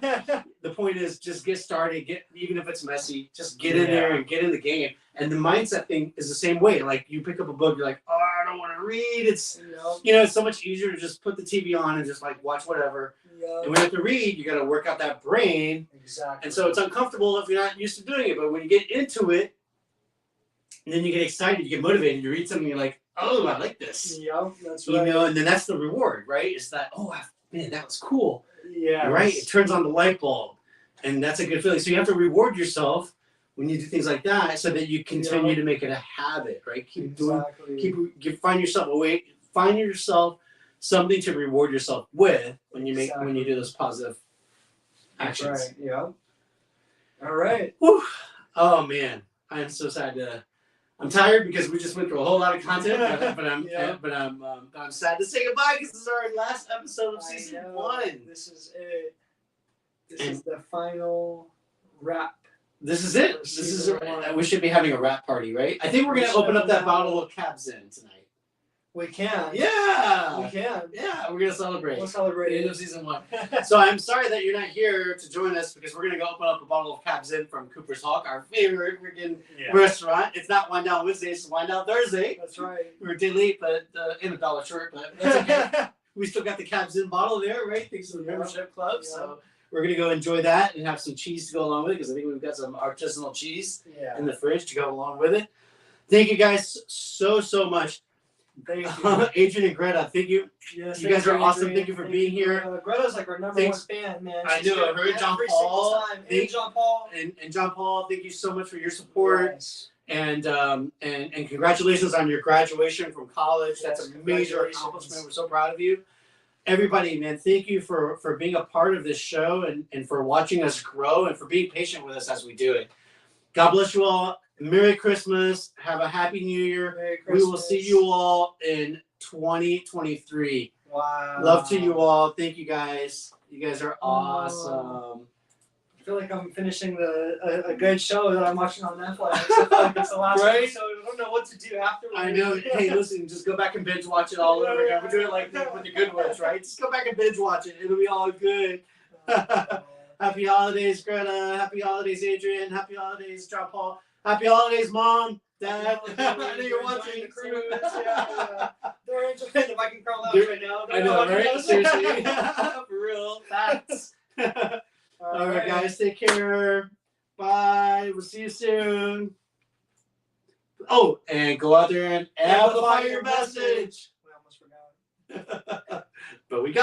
the point is just get started. Even if it's messy, just get in there and get in the game. And the mindset thing is the same way. Like you pick up a book, you're like, oh, I don't want to read. It's it's so much easier to just put the TV on and just like watch whatever. And when you have to read, you got to work out that brain. Exactly. And so it's uncomfortable if you're not used to doing it. But when you get into it, and then you get excited, you get motivated, you read something, you're like, oh, I like this. Yeah, that's right. And then that's the reward, right? It's that, man, that was cool. Yeah. Right? It turns on the light bulb. And that's a good feeling. So you have to reward yourself when you do things like that so that you continue to make it a habit, right? Find yourself something to reward yourself with when you when you do those positive actions. Right. Yeah. All right. Whew. Oh man, I'm so sad I'm tired because we just went through a whole lot of content, but I'm sad to say goodbye because this is our last episode of season 1. This is it. This is the final wrap. This is it. We should be having a wrap party, right? I think we're gonna open up that bottle of Cab Zin tonight. We can. Yeah. We can. Yeah, we're gonna celebrate. We'll celebrate the end of season 1. So I'm sorry that you're not here to join us because we're gonna go open up a bottle of Cab Zin from Cooper's Hawk, our favorite freaking restaurant. It's not Wine Down Wednesday, it's Wine Down Thursday. That's right. We were a day late, but in a dollar short, but that's okay. We still got the Cab Zin bottle there, right? Thanks to the membership club. So We're gonna go enjoy that and have some cheese to go along with it because I think we've got some artisanal cheese in the fridge to go along with it. Thank you guys so much. Thank you. Adrian and Greta, thank you. Yes, You guys are awesome. Thank you for being here. Greta's like our number one fan, man. I know. Her and John Paul. John Paul. And John Paul, thank you so much for your support. Yes. And congratulations on your graduation from college. That's a major accomplishment. We're so proud of you. Everybody, man, thank you for being a part of this show and for watching us grow and for being patient with us as we do it. God bless you all. Merry Christmas. Have a Happy New Year. Merry Christmas. We will see you all in 2023. Wow. Love to you all. Thank you guys. You guys are awesome. I feel like I'm finishing a good show that I'm watching on Netflix. I feel like it's the last episode. I don't know what to do afterwards. I know. Hey, listen, just go back and binge watch it all over again. We're doing it like with the good ones, right? Just go back and binge watch it. It'll be all good. Happy holidays, Greta. Happy holidays, Adrian. Happy holidays, John Paul. Happy holidays, Mom, Dad. I know you're watching. The cruise. Yeah. They're in Japan. If I can crawl out right now. I know, right? Seriously. For real. Facts. All right, guys. Take care. Bye. We'll see you soon. Oh, and go out there and amplify your message. I almost forgot. But we got